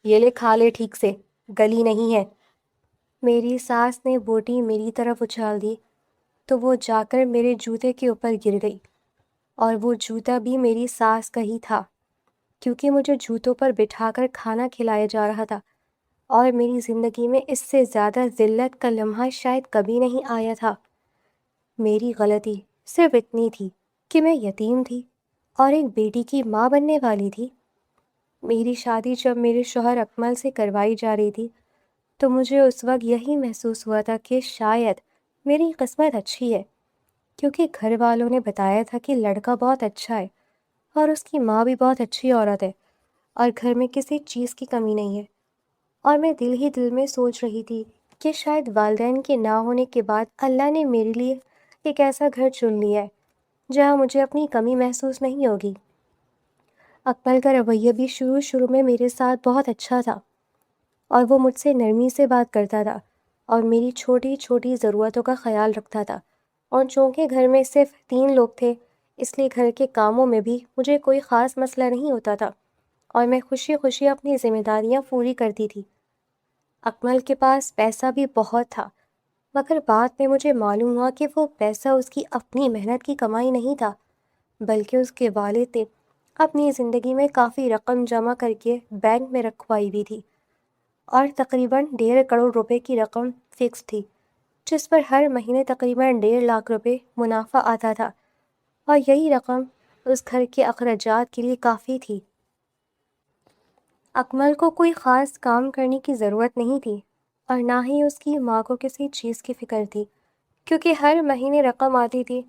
یہ لے کھا لے ٹھیک سے، گلی نہیں ہے۔ میری ساس نے بوٹی میری طرف اچھال دی تو وہ جا کر میرے جوتے کے اوپر گر گئی، اور وہ جوتا بھی میری ساس کا ہی تھا، کیونکہ مجھے جوتوں پر بٹھا کر کھانا کھلایا جا رہا تھا، اور میری زندگی میں اس سے زیادہ ذلت کا لمحہ شاید کبھی نہیں آیا تھا۔ میری غلطی صرف اتنی تھی کہ میں یتیم تھی اور ایک بیٹی کی ماں بننے والی تھی۔ میری شادی جب میرے شوہر اکمل سے کروائی جا رہی تھی تو مجھے اس وقت یہی محسوس ہوا تھا کہ شاید میری قسمت اچھی ہے، کیونکہ گھر والوں نے بتایا تھا کہ لڑکا بہت اچھا ہے اور اس کی ماں بھی بہت اچھی عورت ہے اور گھر میں کسی چیز کی کمی نہیں ہے۔ اور میں دل ہی دل میں سوچ رہی تھی کہ شاید والدین کے نہ ہونے کے بعد اللہ نے میرے لیے ایک ایسا گھر چن لیا ہے جہاں مجھے اپنی کمی محسوس نہیں ہوگی۔ اکمل کا رویہ بھی شروع میں میرے ساتھ بہت اچھا تھا، اور وہ مجھ سے نرمی سے بات کرتا تھا اور میری چھوٹی چھوٹی ضرورتوں کا خیال رکھتا تھا، اور چونکہ گھر میں صرف 3 لوگ تھے اس لیے گھر کے کاموں میں بھی مجھے کوئی خاص مسئلہ نہیں ہوتا تھا، اور میں خوشی خوشی اپنی ذمہ داریاں پوری کرتی تھی۔ اکمل کے پاس پیسہ بھی بہت تھا، مگر بعد میں مجھے معلوم ہوا کہ وہ پیسہ اس کی اپنی محنت کی کمائی نہیں تھا، بلکہ اس کے والد نے اپنی زندگی میں کافی رقم جمع کر کے بینک میں رکھوائی بھی تھی، اور تقریباً 1.5 کروڑ روپے کی رقم فکس تھی، جس پر ہر مہینے تقریباً 1.5 لاکھ روپے منافع آتا تھا، اور یہی رقم اس گھر کے اخراجات کے لیے کافی تھی۔ اکمل کو کوئی خاص کام کرنے کی ضرورت نہیں تھی، اور نہ ہی اس کی ماں کو کسی چیز کی فکر تھی، کیونکہ ہر مہینے رقم آتی تھی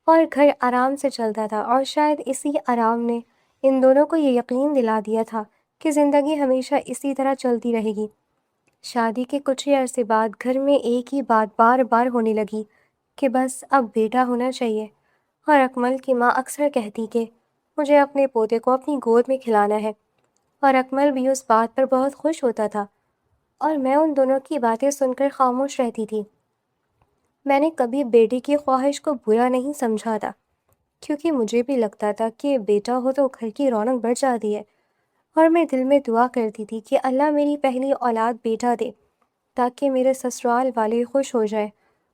اور گھر آرام سے چلتا تھا، اور شاید اسی آرام نے ان دونوں کو یہ یقین دلا دیا تھا کہ زندگی ہمیشہ اسی طرح چلتی رہے گی۔ شادی کے کچھ ہی عرصے بعد گھر میں ایک ہی بات بار بار ہونے لگی کہ بس اب بیٹا ہونا چاہیے، اور اکمل کی ماں اکثر کہتی کہ مجھے اپنے پوتے کو اپنی گود میں کھلانا ہے، اور اکمل بھی اس بات پر بہت خوش ہوتا تھا، اور میں ان دونوں کی باتیں سن کر خاموش رہتی تھی۔ میں نے کبھی بیٹی کی خواہش کو برا نہیں سمجھا تھا، کیونکہ مجھے بھی لگتا تھا کہ بیٹا ہو تو گھر کی رونق بڑھ جاتی ہے، اور میں دل میں دعا کرتی تھی کہ اللہ میری پہلی اولاد بیٹا دے تاکہ میرے سسرال والے خوش ہو جائیں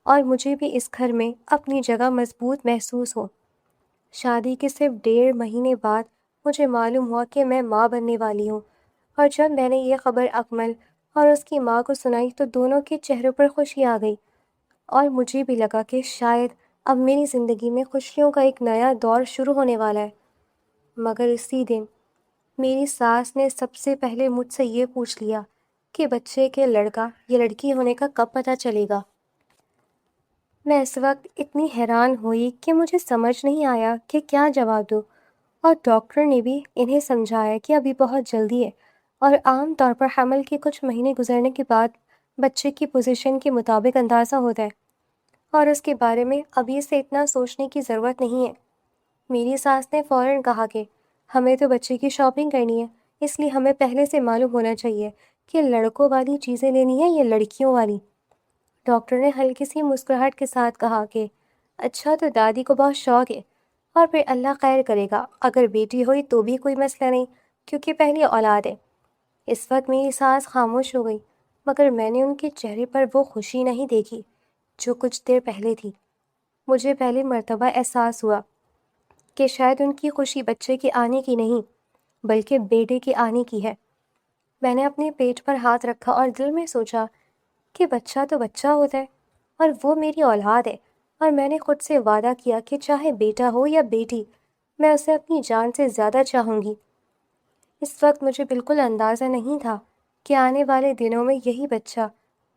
اور مجھے بھی اس گھر میں اپنی جگہ مضبوط محسوس ہو۔ شادی کے صرف 1.5 مہینے بعد مجھے معلوم ہوا کہ میں ماں بننے والی ہوں، اور جب میں نے یہ خبر اکمل اور اس کی ماں کو سنائی تو دونوں کے چہروں پر خوشی آ گئی، اور مجھے بھی لگا کہ شاید اب میری زندگی میں خوشیوں کا ایک نیا دور شروع ہونے والا ہے۔ مگر اسی دن میری ساس نے سب سے پہلے مجھ سے یہ پوچھ لیا کہ بچے کے لڑکا یا لڑکی ہونے کا کب پتہ چلے گا۔ میں اس وقت اتنی حیران ہوئی کہ مجھے سمجھ نہیں آیا کہ کیا جواب دوں، اور ڈاکٹر نے بھی انہیں سمجھایا کہ ابھی بہت جلدی ہے، اور عام طور پر حمل کے کچھ مہینے گزرنے کے بعد بچے کی پوزیشن کے مطابق اندازہ ہوتا ہے، اور اس کے بارے میں ابھی سے اتنا سوچنے کی ضرورت نہیں ہے۔ میری ساس نے فوراً کہا کہ ہمیں تو بچے کی شاپنگ کرنی ہے، اس لیے ہمیں پہلے سے معلوم ہونا چاہیے کہ لڑکوں والی چیزیں لینی ہے یا لڑکیوں والی۔ ڈاکٹر نے ہلکی سی مسکراہٹ کے ساتھ کہا کہ اچھا، تو دادی کو بہت شوق ہے، اور پھر اللہ خیر کرے گا، اگر بیٹی ہوئی تو بھی کوئی مسئلہ نہیں، کیونکہ پہلی اولاد ہے۔ اس وقت میری ساس خاموش ہو گئی، مگر میں نے ان کے چہرے پر وہ خوشی نہیں دیکھی جو کچھ دیر پہلے تھی۔ مجھے پہلی مرتبہ احساس ہوا کہ شاید ان کی خوشی بچے کے آنے کی نہیں بلکہ بیٹے کے آنے کی ہے۔ میں نے اپنے پیٹ پر ہاتھ رکھا اور دل میں سوچا کہ بچہ تو بچہ ہوتا ہے، اور وہ میری اولاد ہے، اور میں نے خود سے وعدہ کیا کہ چاہے بیٹا ہو یا بیٹی، میں اسے اپنی جان سے زیادہ چاہوں گی۔ اس وقت مجھے بالکل اندازہ نہیں تھا کہ آنے والے دنوں میں یہی بچہ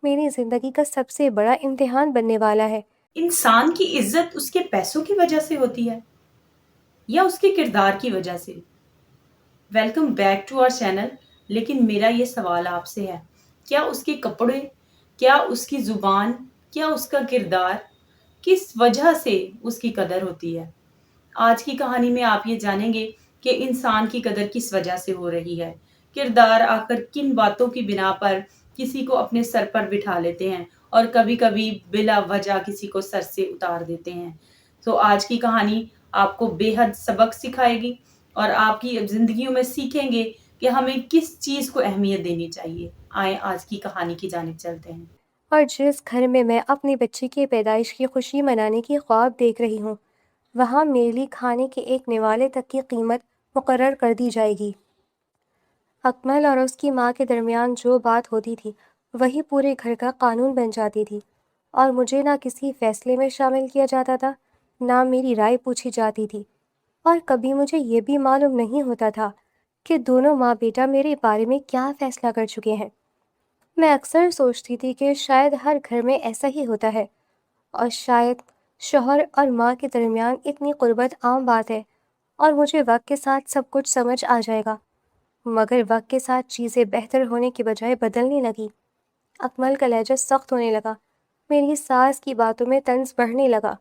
میری زندگی کا سب سے بڑا امتحان بننے والا ہے۔ انسان کی عزت اس کے پیسوں کی وجہ سے ہوتی ہے یا اس کے کردار کی وجہ سے؟ Welcome back to our channel. لیکن میرا یہ سوال آپ سے ہے، کیا اس کے کپڑے، کیا اس کی زبان، کیا اس کا کردار، کس وجہ سے اس کی قدر ہوتی ہے؟ آج کی کہانی میں آپ یہ جانیں گے کہ انسان کی قدر کس وجہ سے ہو رہی ہے، کردار آخر کن باتوں کی بنا پر کسی کو اپنے سر پر بٹھا لیتے ہیں اور کبھی کبھی بلا وجہ کسی کو سر سے اتار دیتے ہیں۔ تو آج کی کہانی آپ کو بے حد سبق سکھائے گی، اور آپ کی زندگیوں میں سیکھیں گے کہ ہمیں کس چیز کو اہمیت دینی چاہیے۔ آئیں آج کی کہانی کی جانب چلتے ہیں۔ اور جس گھر میں میں اپنی بچی کی پیدائش کی خوشی منانے کی خواب دیکھ رہی ہوں، وہاں میرے لیے کھانے کے ایک نوالے تک کی قیمت مقرر کر دی جائے گی۔ اکمل اور اس کی ماں کے درمیان جو بات ہوتی تھی وہی پورے گھر کا قانون بن جاتی تھی، اور مجھے نہ کسی فیصلے میں شامل کیا جاتا تھا، نہ میری رائے پوچھی جاتی تھی، اور کبھی مجھے یہ بھی معلوم نہیں ہوتا تھا کہ دونوں ماں بیٹا میرے بارے میں کیا فیصلہ کر چکے ہیں۔ میں اکثر سوچتی تھی کہ شاید ہر گھر میں ایسا ہی ہوتا ہے، اور شاید شوہر اور ماں کے درمیان اتنی قربت عام بات ہے، اور مجھے وقت کے ساتھ سب کچھ سمجھ آ جائے گا۔ مگر وقت کے ساتھ چیزیں بہتر ہونے کی بجائے بدلنے لگی۔ اکمل کا لہجہ سخت ہونے لگا، میری ساس کی باتوں میں طنز بڑھنے لگا۔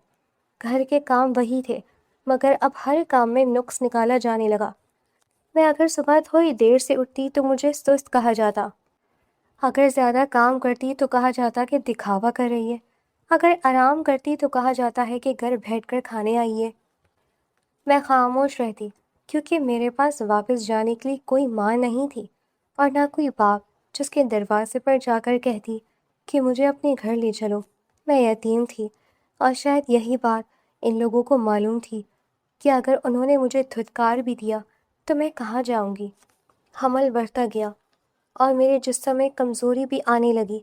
گھر کے کام وہی تھے، مگر اب ہر کام میں نقص نکالا جانے لگا۔ میں اگر صبح تھوڑی دیر سے اٹھتی تو مجھے سست کہا جاتا، اگر زیادہ کام کرتی تو کہا جاتا کہ دکھاوا کر رہی ہے، اگر آرام کرتی تو کہا جاتا ہے کہ گھر بیٹھ کر کھانے آئی ہے۔ میں خاموش رہتی، کیونکہ میرے پاس واپس جانے کے لیے کوئی ماں نہیں تھی، اور نہ کوئی باپ جس کے دروازے پر جا کر کہتی کہ مجھے اپنے گھر لے چلو۔ میں یتیم تھی، اور شاید یہی بات ان لوگوں کو معلوم تھی کہ اگر انہوں نے مجھے دھتکار بھی دیا تو میں کہاں جاؤں گی۔ حمل بڑھتا گیا، اور میرے جسم میں کمزوری بھی آنے لگی،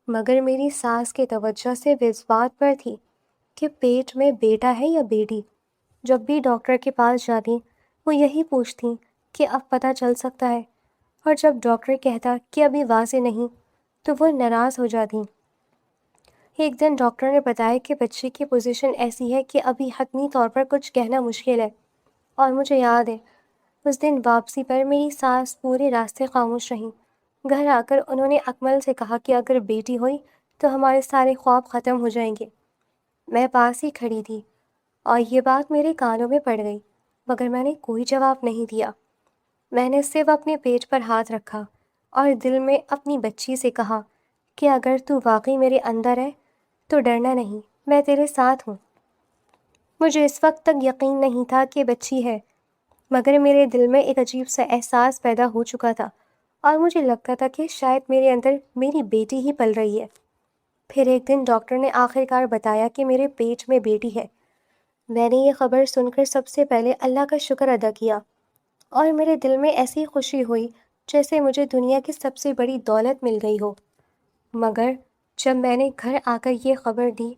مگر میری ساس کے توجہ سے اس بات پر تھی کہ پیٹ میں بیٹا ہے یا بیٹی۔ جب بھی ڈاکٹر کے پاس جاتی وہ یہی پوچھتی کہ اب پتہ چل سکتا ہے، اور جب ڈاکٹر کہتا کہ ابھی واضح نہیں تو وہ ناراض ہو جاتی۔ ایک دن ڈاکٹر نے بتایا کہ بچے کی پوزیشن ایسی ہے کہ ابھی حتمی طور پر کچھ کہنا مشکل ہے، اور مجھے یاد ہے اس دن واپسی پر میری ساس پورے راستے خاموش رہیں۔ گھر آ کر انہوں نے اکمل سے کہا کہ اگر بیٹی ہوئی تو ہمارے سارے خواب ختم ہو جائیں گے۔ میں پاس ہی کھڑی تھی، اور یہ بات میرے کانوں میں پڑ گئی، مگر میں نے کوئی جواب نہیں دیا۔ میں نے صرف اپنے پیٹ پر ہاتھ رکھا اور دل میں اپنی بچی سے کہا کہ اگر تو واقعی میرے اندر ہے تو ڈرنا نہیں، میں تیرے ساتھ ہوں۔ مجھے اس وقت تک یقین نہیں تھا کہ بچی ہے، مگر میرے دل میں ایک عجیب سا احساس پیدا ہو چکا تھا، اور مجھے لگتا تھا کہ شاید میرے اندر میری بیٹی ہی پل رہی ہے۔ پھر ایک دن ڈاکٹر نے آخر کار بتایا کہ میرے پیٹ میں بیٹی ہے۔ میں نے یہ خبر سن کر سب سے پہلے اللہ کا شکر ادا کیا، اور میرے دل میں ایسی خوشی ہوئی جیسے مجھے دنیا کی سب سے بڑی دولت مل گئی ہو۔ مگر جب میں نے گھر آ کر یہ خبر دی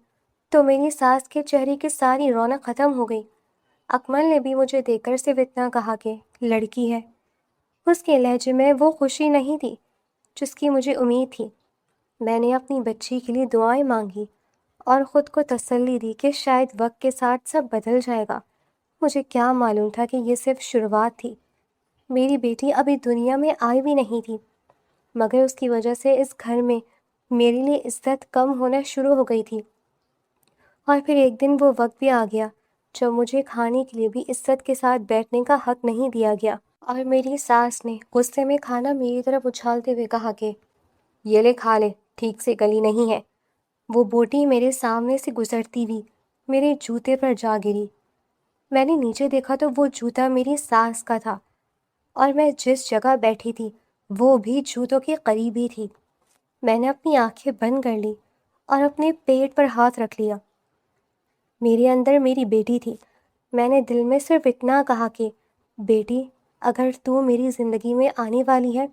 تو میری ساس کے چہرے کی ساری رونق ختم ہو گئی۔ اکمل نے بھی مجھے دیکھ کر صرف اتنا کہا کہ لڑکی ہے۔ اس کے لہجے میں وہ خوشی نہیں تھی جس کی مجھے امید تھی۔ میں نے اپنی بچی کے لیے دعائیں مانگی اور خود کو تسلی دی کہ شاید وقت کے ساتھ سب بدل جائے گا۔ مجھے کیا معلوم تھا کہ یہ صرف شروعات تھی۔ میری بیٹی ابھی دنیا میں آئی بھی نہیں تھی، مگر اس کی وجہ سے اس گھر میں میرے لیے عزت کم ہونا شروع ہو گئی تھی۔ اور پھر ایک دن وہ وقت بھی آ گیا جب مجھے کھانے کے لیے بھی عزت کے ساتھ بیٹھنے کا حق نہیں دیا گیا، اور میری ساس نے غصے میں کھانا میری طرف اچھالتے ہوئے کہا کہ یہ لے کھا لے، ٹھیک سے گلی نہیں ہے۔ وہ بوٹی میرے سامنے سے گزرتی ہوئی میرے جوتے پر جا گری۔ میں نے نیچے دیکھا تو وہ جوتا میری ساس کا تھا، اور میں جس جگہ بیٹھی تھی وہ بھی جوتوں کے قریب ہی تھی۔ میں نے اپنی آنکھیں بند کر لی اور اپنے پیٹ پر ہاتھ رکھ لیا۔ میرے اندر میری بیٹی تھی۔ میں نے دل میں صرف اتنا کہا کہ بیٹی، اگر تو میری زندگی میں آنے والی ہے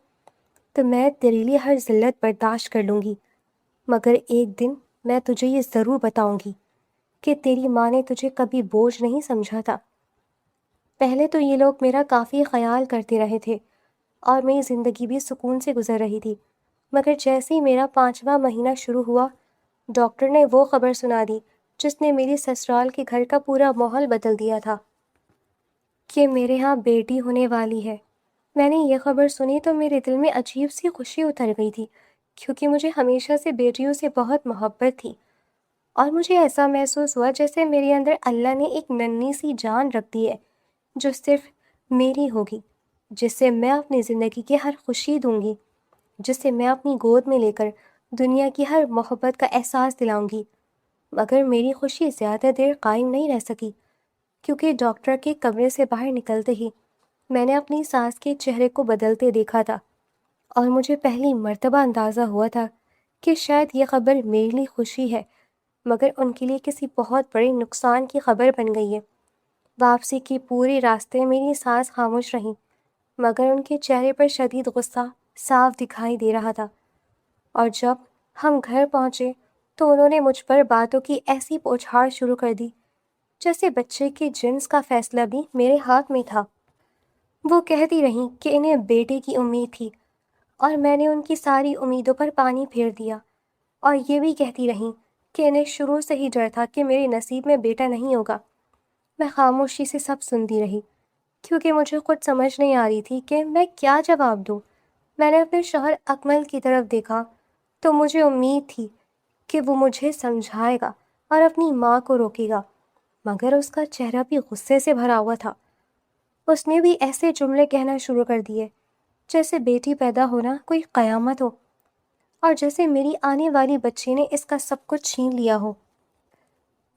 تو میں تیرے لیے ہر ذلت برداشت کر لوں گی، مگر ایک دن میں تجھے یہ ضرور بتاؤں گی کہ تیری ماں نے تجھے کبھی بوجھ نہیں سمجھا تھا۔ پہلے تو یہ لوگ میرا کافی خیال کرتے رہے تھے، اور میری زندگی بھی سکون سے گزر رہی تھی، مگر جیسے ہی میرا 5واں مہینہ شروع ہوا، ڈاکٹر نے وہ خبر سنا دی جس نے میری سسرال کے گھر کا پورا ماحول بدل دیا تھا، کہ میرے ہاں بیٹی ہونے والی ہے۔ میں نے یہ خبر سنی تو میرے دل میں عجیب سی خوشی اتر گئی تھی، کیونکہ مجھے ہمیشہ سے بیٹیوں سے بہت محبت تھی، اور مجھے ایسا محسوس ہوا جیسے میرے اندر اللہ نے ایک ننھی سی جان رکھ دی ہے جو صرف میری ہوگی، جس سے میں اپنی زندگی کی ہر خوشی دوں گی، جس سے میں اپنی گود میں لے کر دنیا کی ہر محبت کا احساس دلاؤں گی۔ مگر میری خوشی زیادہ دیر قائم نہیں رہ سکی، کیونکہ ڈاکٹر کے کمرے سے باہر نکلتے ہی میں نے اپنی ساس کے چہرے کو بدلتے دیکھا تھا اور مجھے پہلی مرتبہ اندازہ ہوا تھا کہ شاید یہ خبر میرے لیے خوشی ہے مگر ان کے لیے کسی بہت بڑے نقصان کی خبر بن گئی ہے۔ واپسی کی پورے راستے میری سانس خاموش رہی مگر ان کے چہرے پر شدید غصہ صاف دکھائی دے رہا تھا، اور جب ہم گھر پہنچے تو انہوں نے مجھ پر باتوں کی ایسی پوچھاڑ شروع کر دی جیسے بچے کے جنس کا فیصلہ بھی میرے ہاتھ میں تھا۔ وہ کہتی رہیں کہ انہیں بیٹے کی امید تھی اور میں نے ان کی ساری امیدوں پر پانی پھیر دیا، اور یہ بھی کہتی رہیں کہ انہیں شروع سے ہی ڈر تھا کہ میرے نصیب میں بیٹا نہیں ہوگا۔ میں خاموشی سے سب سنتی رہی کیونکہ مجھے خود سمجھ نہیں آ رہی تھی کہ میں کیا جواب دوں۔ میں نے اپنے شوہر اکمل کی طرف دیکھا تو مجھے امید تھی کہ وہ مجھے سمجھائے گا اور اپنی ماں کو روکے گا، مگر اس کا چہرہ بھی غصے سے بھرا ہوا تھا۔ اس نے بھی ایسے جملے کہنا شروع کر دیے جیسے بیٹی پیدا ہونا کوئی قیامت ہو، اور جیسے میری آنے والی بچی نے اس کا سب کچھ چھین لیا ہو۔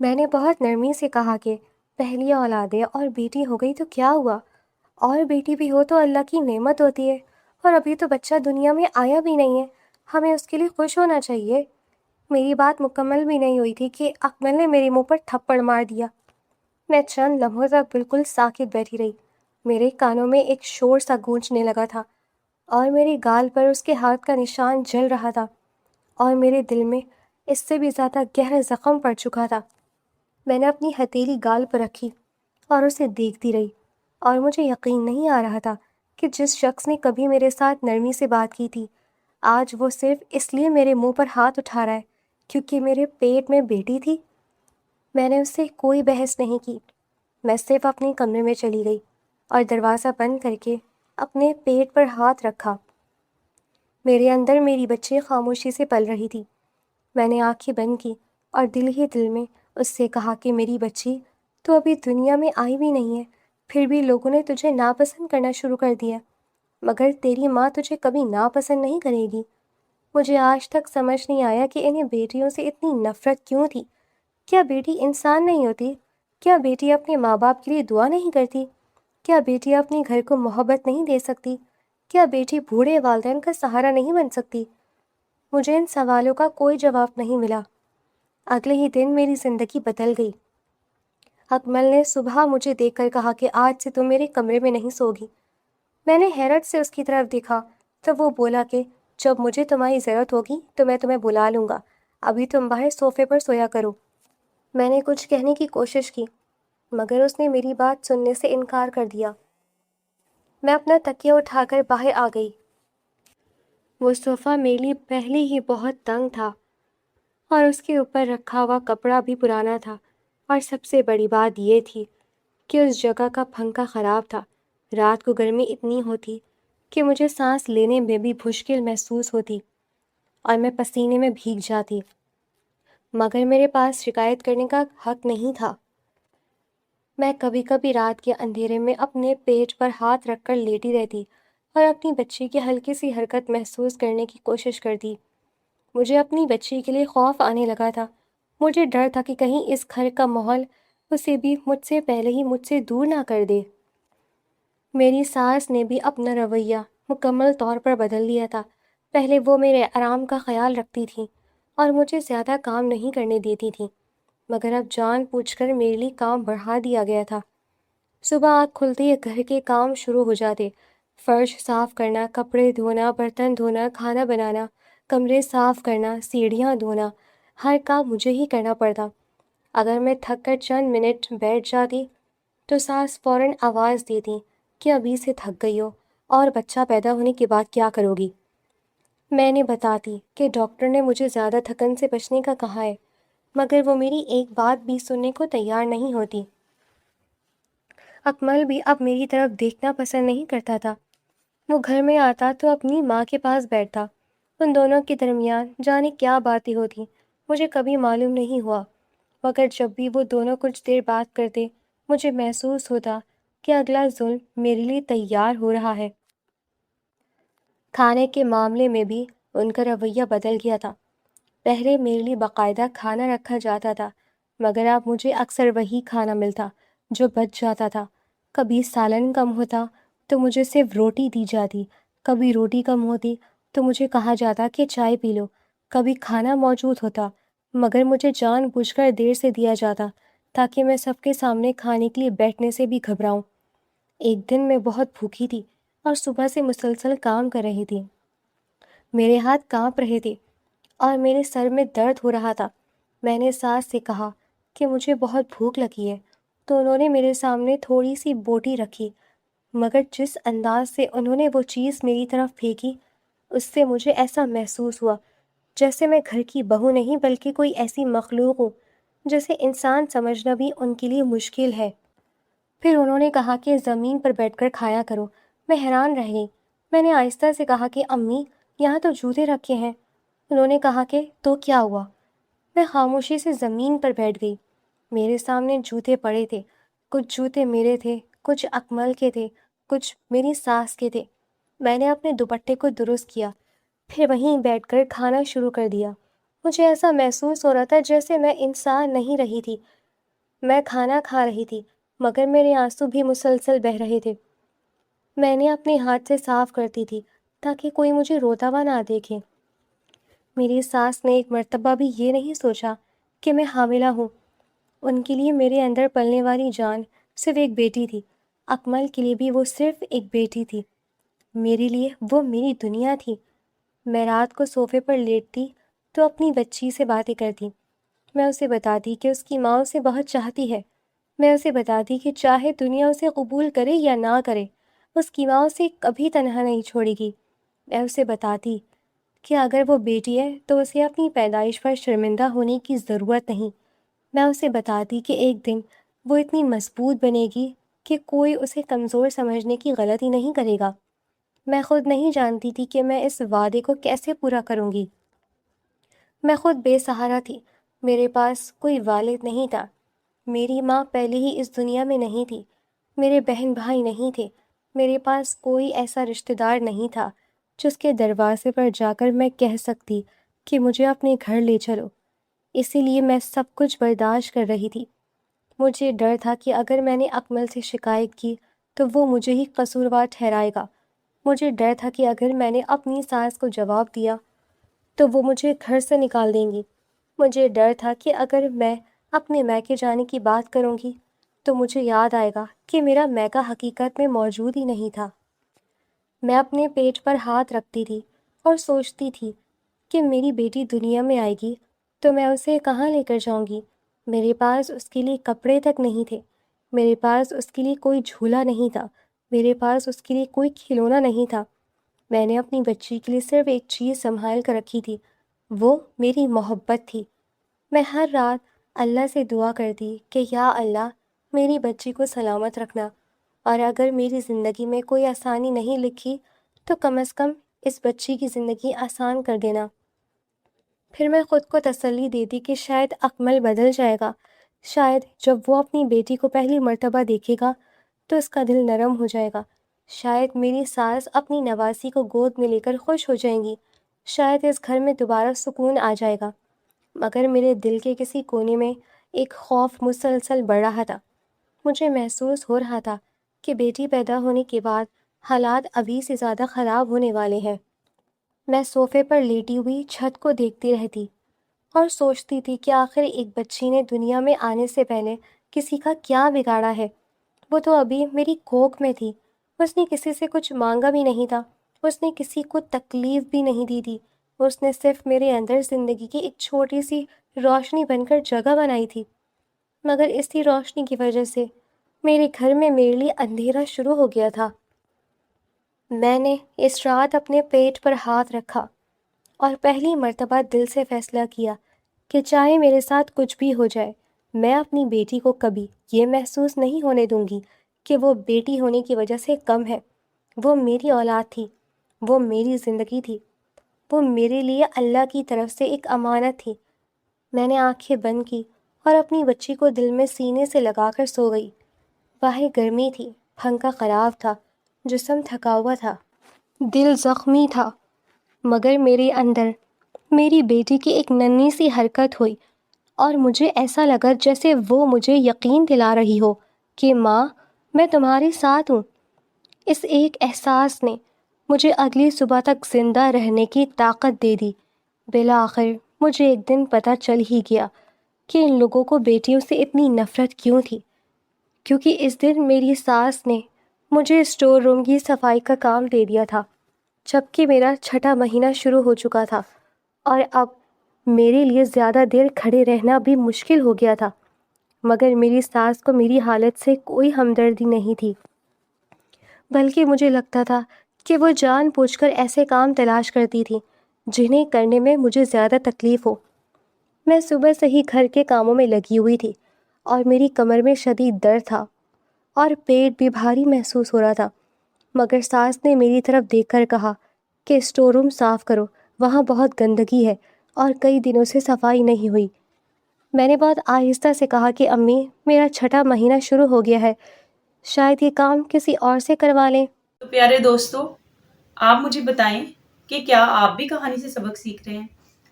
میں نے بہت نرمی سے کہا کہ پہلی اولاد ہے اور بیٹی ہو گئی تو کیا ہوا، اور بیٹی بھی ہو تو اللہ کی نعمت ہوتی ہے، اور ابھی تو بچہ دنیا میں آیا بھی نہیں ہے، ہمیں اس کے لیے خوش ہونا چاہیے۔ میری بات مکمل بھی نہیں ہوئی تھی کہ اکمل نے میرے منہ پر تھپڑ مار دیا۔ میں چند لمحوں تک بالکل ساکت بیٹھی رہی۔ میرے کانوں میں ایک شور سا گونجنے لگا تھا اور میرے گال پر اس کے ہاتھ کا نشان جل رہا تھا، اور میرے دل میں اس سے بھی زیادہ گہرا زخم پڑ چکا تھا۔ میں نے اپنی ہتھیلی گال پر رکھی اور اسے دیکھتی رہی، اور مجھے یقین نہیں آ رہا تھا کہ جس شخص نے کبھی میرے ساتھ نرمی سے بات کی تھی آج وہ صرف اس لیے میرے منہ پر ہاتھ اٹھا رہا ہے کیونکہ میرے پیٹ میں بیٹی تھی۔ میں نے اس سے کوئی بحث نہیں کی، میں صرف اپنے کمرے میں چلی گئی اور دروازہ بند کر کے اپنے پیٹ پر ہاتھ رکھا۔ میرے اندر میری بچی خاموشی سے پل رہی تھی۔ میں نے آنکھیں بند کی اور دل ہی دل میں اس سے کہا کہ میری بچی، تو ابھی دنیا میں آئی بھی نہیں ہے، پھر بھی لوگوں نے تجھے ناپسند کرنا شروع کر دیا، مگر تیری ماں تجھے کبھی ناپسند نہیں کرے گی۔ مجھے آج تک سمجھ نہیں آیا کہ انہیں بیٹیوں سے اتنی نفرت کیوں تھی۔ کیا بیٹی انسان نہیں ہوتی؟ کیا بیٹی اپنے ماں باپ کے لیے دعا نہیں کرتی؟ کیا بیٹی اپنے گھر کو محبت نہیں دے سکتی؟ کیا بیٹی بوڑھے والدین کا سہارا نہیں بن سکتی؟ مجھے ان سوالوں کا کوئی جواب نہیں ملا۔ اگلے ہی دن میری زندگی بدل گئی۔ اکمل نے صبح مجھے دیکھ کر کہا کہ آج سے تم میرے کمرے میں نہیں سوگی۔ میں نے حیرت سے اس کی طرف دیکھا تو وہ بولا کہ جب مجھے تمہاری ضرورت ہوگی تو میں تمہیں بلا لوں گا، ابھی تم باہر صوفے پر سویا کرو۔ میں نے کچھ کہنے کی کوشش کی مگر اس نے میری بات سننے سے انکار کر دیا۔ میں اپنا تکیہ اٹھا کر باہر آ گئی۔ وہ صوفہ میرے لیے پہلے ہی بہت تنگ تھا اور اس کے اوپر رکھا ہوا کپڑا بھی پرانا تھا، اور سب سے بڑی بات یہ تھی کہ اس جگہ کا پنکھا خراب تھا۔ رات کو گرمی اتنی ہوتی کہ مجھے سانس لینے میں بھی مشکل محسوس ہوتی اور میں پسینے میں بھیگ جاتی، مگر میرے پاس شکایت کرنے کا حق نہیں تھا۔ میں کبھی کبھی رات کے اندھیرے میں اپنے پیٹ پر ہاتھ رکھ کر لیٹی رہتی اور اپنی بچی کی ہلکی سی حرکت محسوس کرنے کی کوشش کرتی۔ مجھے اپنی بچی کے لیے خوف آنے لگا تھا۔ مجھے ڈر تھا کہ کہیں اس گھر کا ماحول اسے بھی مجھ سے پہلے ہی مجھ سے دور نہ کر دے۔ میری ساس نے بھی اپنا رویہ مکمل طور پر بدل لیا تھا۔ پہلے وہ میرے آرام کا خیال رکھتی تھیں اور مجھے زیادہ کام نہیں کرنے دیتی تھیں، مگر اب جان پوچھ کر میرے لیے کام بڑھا دیا گیا تھا۔ صبح آنکھ کھلتے ہی گھر کے کام شروع ہو جاتے، فرش صاف کرنا، کپڑے دھونا، برتن دھونا، کھانا بنانا، کمرے صاف کرنا، سیڑھیاں دھونا، ہر کام مجھے ہی کرنا پڑتا۔ اگر میں تھک کر چند منٹ بیٹھ جاتی تو ساس فوراً آواز دیتی کہ ابھی سے تھک گئی ہو اور بچہ پیدا ہونے کے بعد کیا کرو گی۔ میں نے بتاتی کہ ڈاکٹر نے مجھے زیادہ تھکن سے بچنے کا کہا ہے، مگر وہ میری ایک بات بھی سننے کو تیار نہیں ہوتی۔ اکمل بھی اب میری طرف دیکھنا پسند نہیں کرتا تھا۔ وہ گھر میں آتا تو اپنی ماں کے پاس بیٹھتا۔ ان دونوں کے درمیان جانے کیا باتیں ہوتی مجھے کبھی معلوم نہیں ہوا، مگر جب بھی وہ دونوں کچھ دیر بات کرتے مجھے محسوس ہوتا کہ اگلا ظلم میرے لیے تیار ہو رہا ہے۔ کھانے کے معاملے میں بھی ان کا رویہ بدل گیا تھا۔ پہلے میرے لیے باقاعدہ کھانا رکھا جاتا تھا، مگر اب مجھے اکثر وہی کھانا ملتا جو بچ جاتا تھا۔ کبھی سالن کم ہوتا، تو مجھے صرف روٹی دی جاتی، کبھی روٹی کم ہوتی تو مجھے کہا جاتا کہ چائے پی لو، کبھی کھانا موجود ہوتا مگر مجھے جان بوجھ کر دیر سے دیا جاتا تاکہ میں سب کے سامنے کھانے کے لیے بیٹھنے سے بھی گھبراؤں۔ ایک دن میں بہت بھوکی تھی اور صبح سے مسلسل کام کر رہی تھی۔ میرے ہاتھ کانپ رہے تھے اور میرے سر میں درد ہو رہا تھا۔ میں نے ساس سے کہا کہ مجھے بہت بھوک لگی ہے، تو انہوں نے میرے سامنے تھوڑی سی بوٹی رکھی، مگر جس انداز سے انہوں نے وہ چیز میری طرف پھینکی، اس سے مجھے ایسا محسوس ہوا جیسے میں گھر کی بہو نہیں بلکہ کوئی ایسی مخلوق ہوں جسے انسان سمجھنا بھی ان کے لیے مشکل ہے۔ پھر انہوں نے کہا کہ زمین پر بیٹھ کر کھایا کرو۔ میں حیران رہ گئی۔ میں نے آہستہ سے کہا کہ امی، یہاں تو جوتے رکھے ہیں۔ انہوں نے کہا کہ تو کیا ہوا؟ میں خاموشی سے زمین پر بیٹھ گئی۔ میرے سامنے جوتے پڑے تھے، کچھ جوتے میرے تھے، کچھ اکمل کے تھے، کچھ میری ساس کے تھے۔ میں نے اپنے دوپٹے کو درست کیا، پھر وہیں بیٹھ کر کھانا شروع کر دیا۔ مجھے ایسا محسوس ہو رہا تھا جیسے میں انسان نہیں رہی تھی، میں کھانا کھا رہی تھی، مگر میرے آنسو بھی مسلسل بہہ رہے تھے۔ میں نے اپنے ہاتھ سے صاف کرتی تھی تاکہ کوئی مجھے روتا ہوا نہ دیکھے۔ میری ساس نے ایک مرتبہ بھی یہ نہیں سوچا کہ میں حاملہ ہوں۔ ان کے لیے میرے اندر پلنے والی جان صرف ایک بیٹی تھی، اکمل کے لیے بھی وہ صرف ایک بیٹی تھی، میرے لیے وہ میری دنیا تھی۔ میں رات کو صوفے پر لیٹتی تو اپنی بچی سے باتیں کرتی۔ میں اسے بتاتی کہ اس کی ماں اسے بہت چاہتی ہے۔ میں اسے بتاتی کہ چاہے دنیا اسے قبول کرے یا نہ کرے، اس کی ماں اسے کبھی تنہا نہیں چھوڑے گی۔ میں اسے بتاتی کہ اگر وہ بیٹی ہے تو اسے اپنی پیدائش پر شرمندہ ہونے کی ضرورت نہیں۔ میں اسے بتاتی کہ ایک دن وہ اتنی مضبوط بنے گی کہ کوئی اسے کمزور سمجھنے کی غلطی نہیں کرے گا۔ میں خود نہیں جانتی تھی کہ میں اس وعدے کو کیسے پورا کروں گی۔ میں خود بے سہارا تھی، میرے پاس کوئی والد نہیں تھا، میری ماں پہلے ہی اس دنیا میں نہیں تھی، میرے بہن بھائی نہیں تھے، میرے پاس کوئی ایسا رشتہ دار نہیں تھا جس کے دروازے پر جا کر میں کہہ سکتی کہ مجھے اپنے گھر لے چلو۔ اسی لیے میں سب کچھ برداشت کر رہی تھی۔ مجھے ڈر تھا کہ اگر میں نے اکمل سے شکایت کی تو وہ مجھے ہی قصوروار ٹھہرائے گا۔ مجھے ڈر تھا کہ اگر میں نے اپنی ساس کو جواب دیا تو وہ مجھے گھر سے نکال دیں گی۔ مجھے ڈر تھا کہ اگر میں اپنے میکے جانے کی بات کروں گی تو مجھے یاد آئے گا کہ میرا میکا حقیقت میں موجود ہی نہیں تھا۔ میں اپنے پیٹ پر ہاتھ رکھتی تھی اور سوچتی تھی کہ میری بیٹی دنیا میں آئے گی تو میں اسے کہاں لے کر جاؤں گی؟ میرے پاس اس کے لیے کپڑے تک نہیں تھے، میرے پاس اس کے لیے کوئی جھولا نہیں تھا، میرے پاس اس کے لیے کوئی کھلونا نہیں تھا۔ میں نے اپنی بچی کے لیے صرف ایک چیز سنبھال کر رکھی تھی، وہ میری محبت تھی۔ میں ہر رات اللہ سے دعا کرتی کہ یا اللہ میری بچی کو سلامت رکھنا، اور اگر میری زندگی میں کوئی آسانی نہیں لکھی تو کم از کم اس بچی کی زندگی آسان کر دینا۔ پھر میں خود کو تسلی دیتی کہ شاید اکمل بدل جائے گا، شاید جب وہ اپنی بیٹی کو پہلی مرتبہ دیکھے گا تو اس کا دل نرم ہو جائے گا، شاید میری ساس اپنی نواسی کو گود میں لے کر خوش ہو جائیں گی، شاید اس گھر میں دوبارہ سکون آ جائے گا۔ مگر میرے دل کے کسی کونے میں ایک خوف مسلسل بڑھ رہا تھا۔ مجھے محسوس ہو رہا تھا کہ بیٹی پیدا ہونے کے بعد حالات ابھی سے زیادہ خراب ہونے والے ہیں۔ میں صوفے پر لیٹی ہوئی چھت کو دیکھتی رہتی اور سوچتی تھی کہ آخر ایک بچی نے دنیا میں آنے سے پہلے کسی کا کیا بگاڑا ہے؟ وہ تو ابھی میری کوکھ میں تھی، اس نے کسی سے کچھ مانگا بھی نہیں تھا، اس نے کسی کو تکلیف بھی نہیں دی تھی، اس نے صرف میرے اندر زندگی کی ایک چھوٹی سی روشنی بن کر جگہ بنائی تھی۔ مگر اسی روشنی کی وجہ سے میرے گھر میں میرے لیے اندھیرا شروع ہو گیا تھا۔ میں نے اس رات اپنے پیٹ پر ہاتھ رکھا اور پہلی مرتبہ دل سے فیصلہ کیا کہ چاہے میرے ساتھ کچھ بھی ہو جائے، میں اپنی بیٹی کو کبھی یہ محسوس نہیں ہونے دوں گی کہ وہ بیٹی ہونے کی وجہ سے کم ہے۔ وہ میری اولاد تھی، وہ میری زندگی تھی، وہ میرے لیے اللہ کی طرف سے ایک امانت تھی۔ میں نے آنکھیں بند کی اور اپنی بچی کو دل میں سینے سے لگا کر سو گئی۔ باہر گرمی تھی، پنکھا خراب تھا، جسم تھکا ہوا تھا، دل زخمی تھا، مگر میرے اندر میری بیٹی کی ایک ننھی سی حرکت ہوئی اور مجھے ایسا لگا جیسے وہ مجھے یقین دلا رہی ہو کہ ماں، میں تمہارے ساتھ ہوں۔ اس ایک احساس نے مجھے اگلی صبح تک زندہ رہنے کی طاقت دے دی۔ بالآخر مجھے ایک دن پتہ چل ہی گیا کہ ان لوگوں کو بیٹیوں سے اتنی نفرت کیوں تھی، کیونکہ اس دن میری ساس نے مجھے اسٹور روم کی صفائی کا کام دے دیا تھا، جبکہ میرا چھٹا مہینہ شروع ہو چکا تھا اور اب میرے لیے زیادہ دیر کھڑے رہنا بھی مشکل ہو گیا تھا۔ مگر میری ساس کو میری حالت سے کوئی ہمدردی نہیں تھی، بلکہ مجھے لگتا تھا کہ وہ جان بوجھ کر ایسے کام تلاش کرتی تھی جنہیں کرنے میں مجھے زیادہ تکلیف ہو۔ میں صبح سے ہی گھر کے کاموں میں لگی ہوئی تھی اور میری کمر میں شدید درد تھا اور پیٹ بھی بھاری محسوس ہو رہا تھا، مگر ساس نے میری طرف دیکھ کر کہا کہ اسٹور روم صاف کرو، وہاں بہت گندگی ہے اور کئی دنوں سے صفائی نہیں ہوئی۔ میں نے بہت آہستہ سے کہا کہ امی، میرا چھٹا مہینہ شروع ہو گیا ہے، شاید یہ کام کسی اور سے کروا لیں۔ تو پیارے دوستو، آپ مجھے بتائیں کہ کیا آپ بھی کہانی سے سبق سیکھ رہے ہیں؟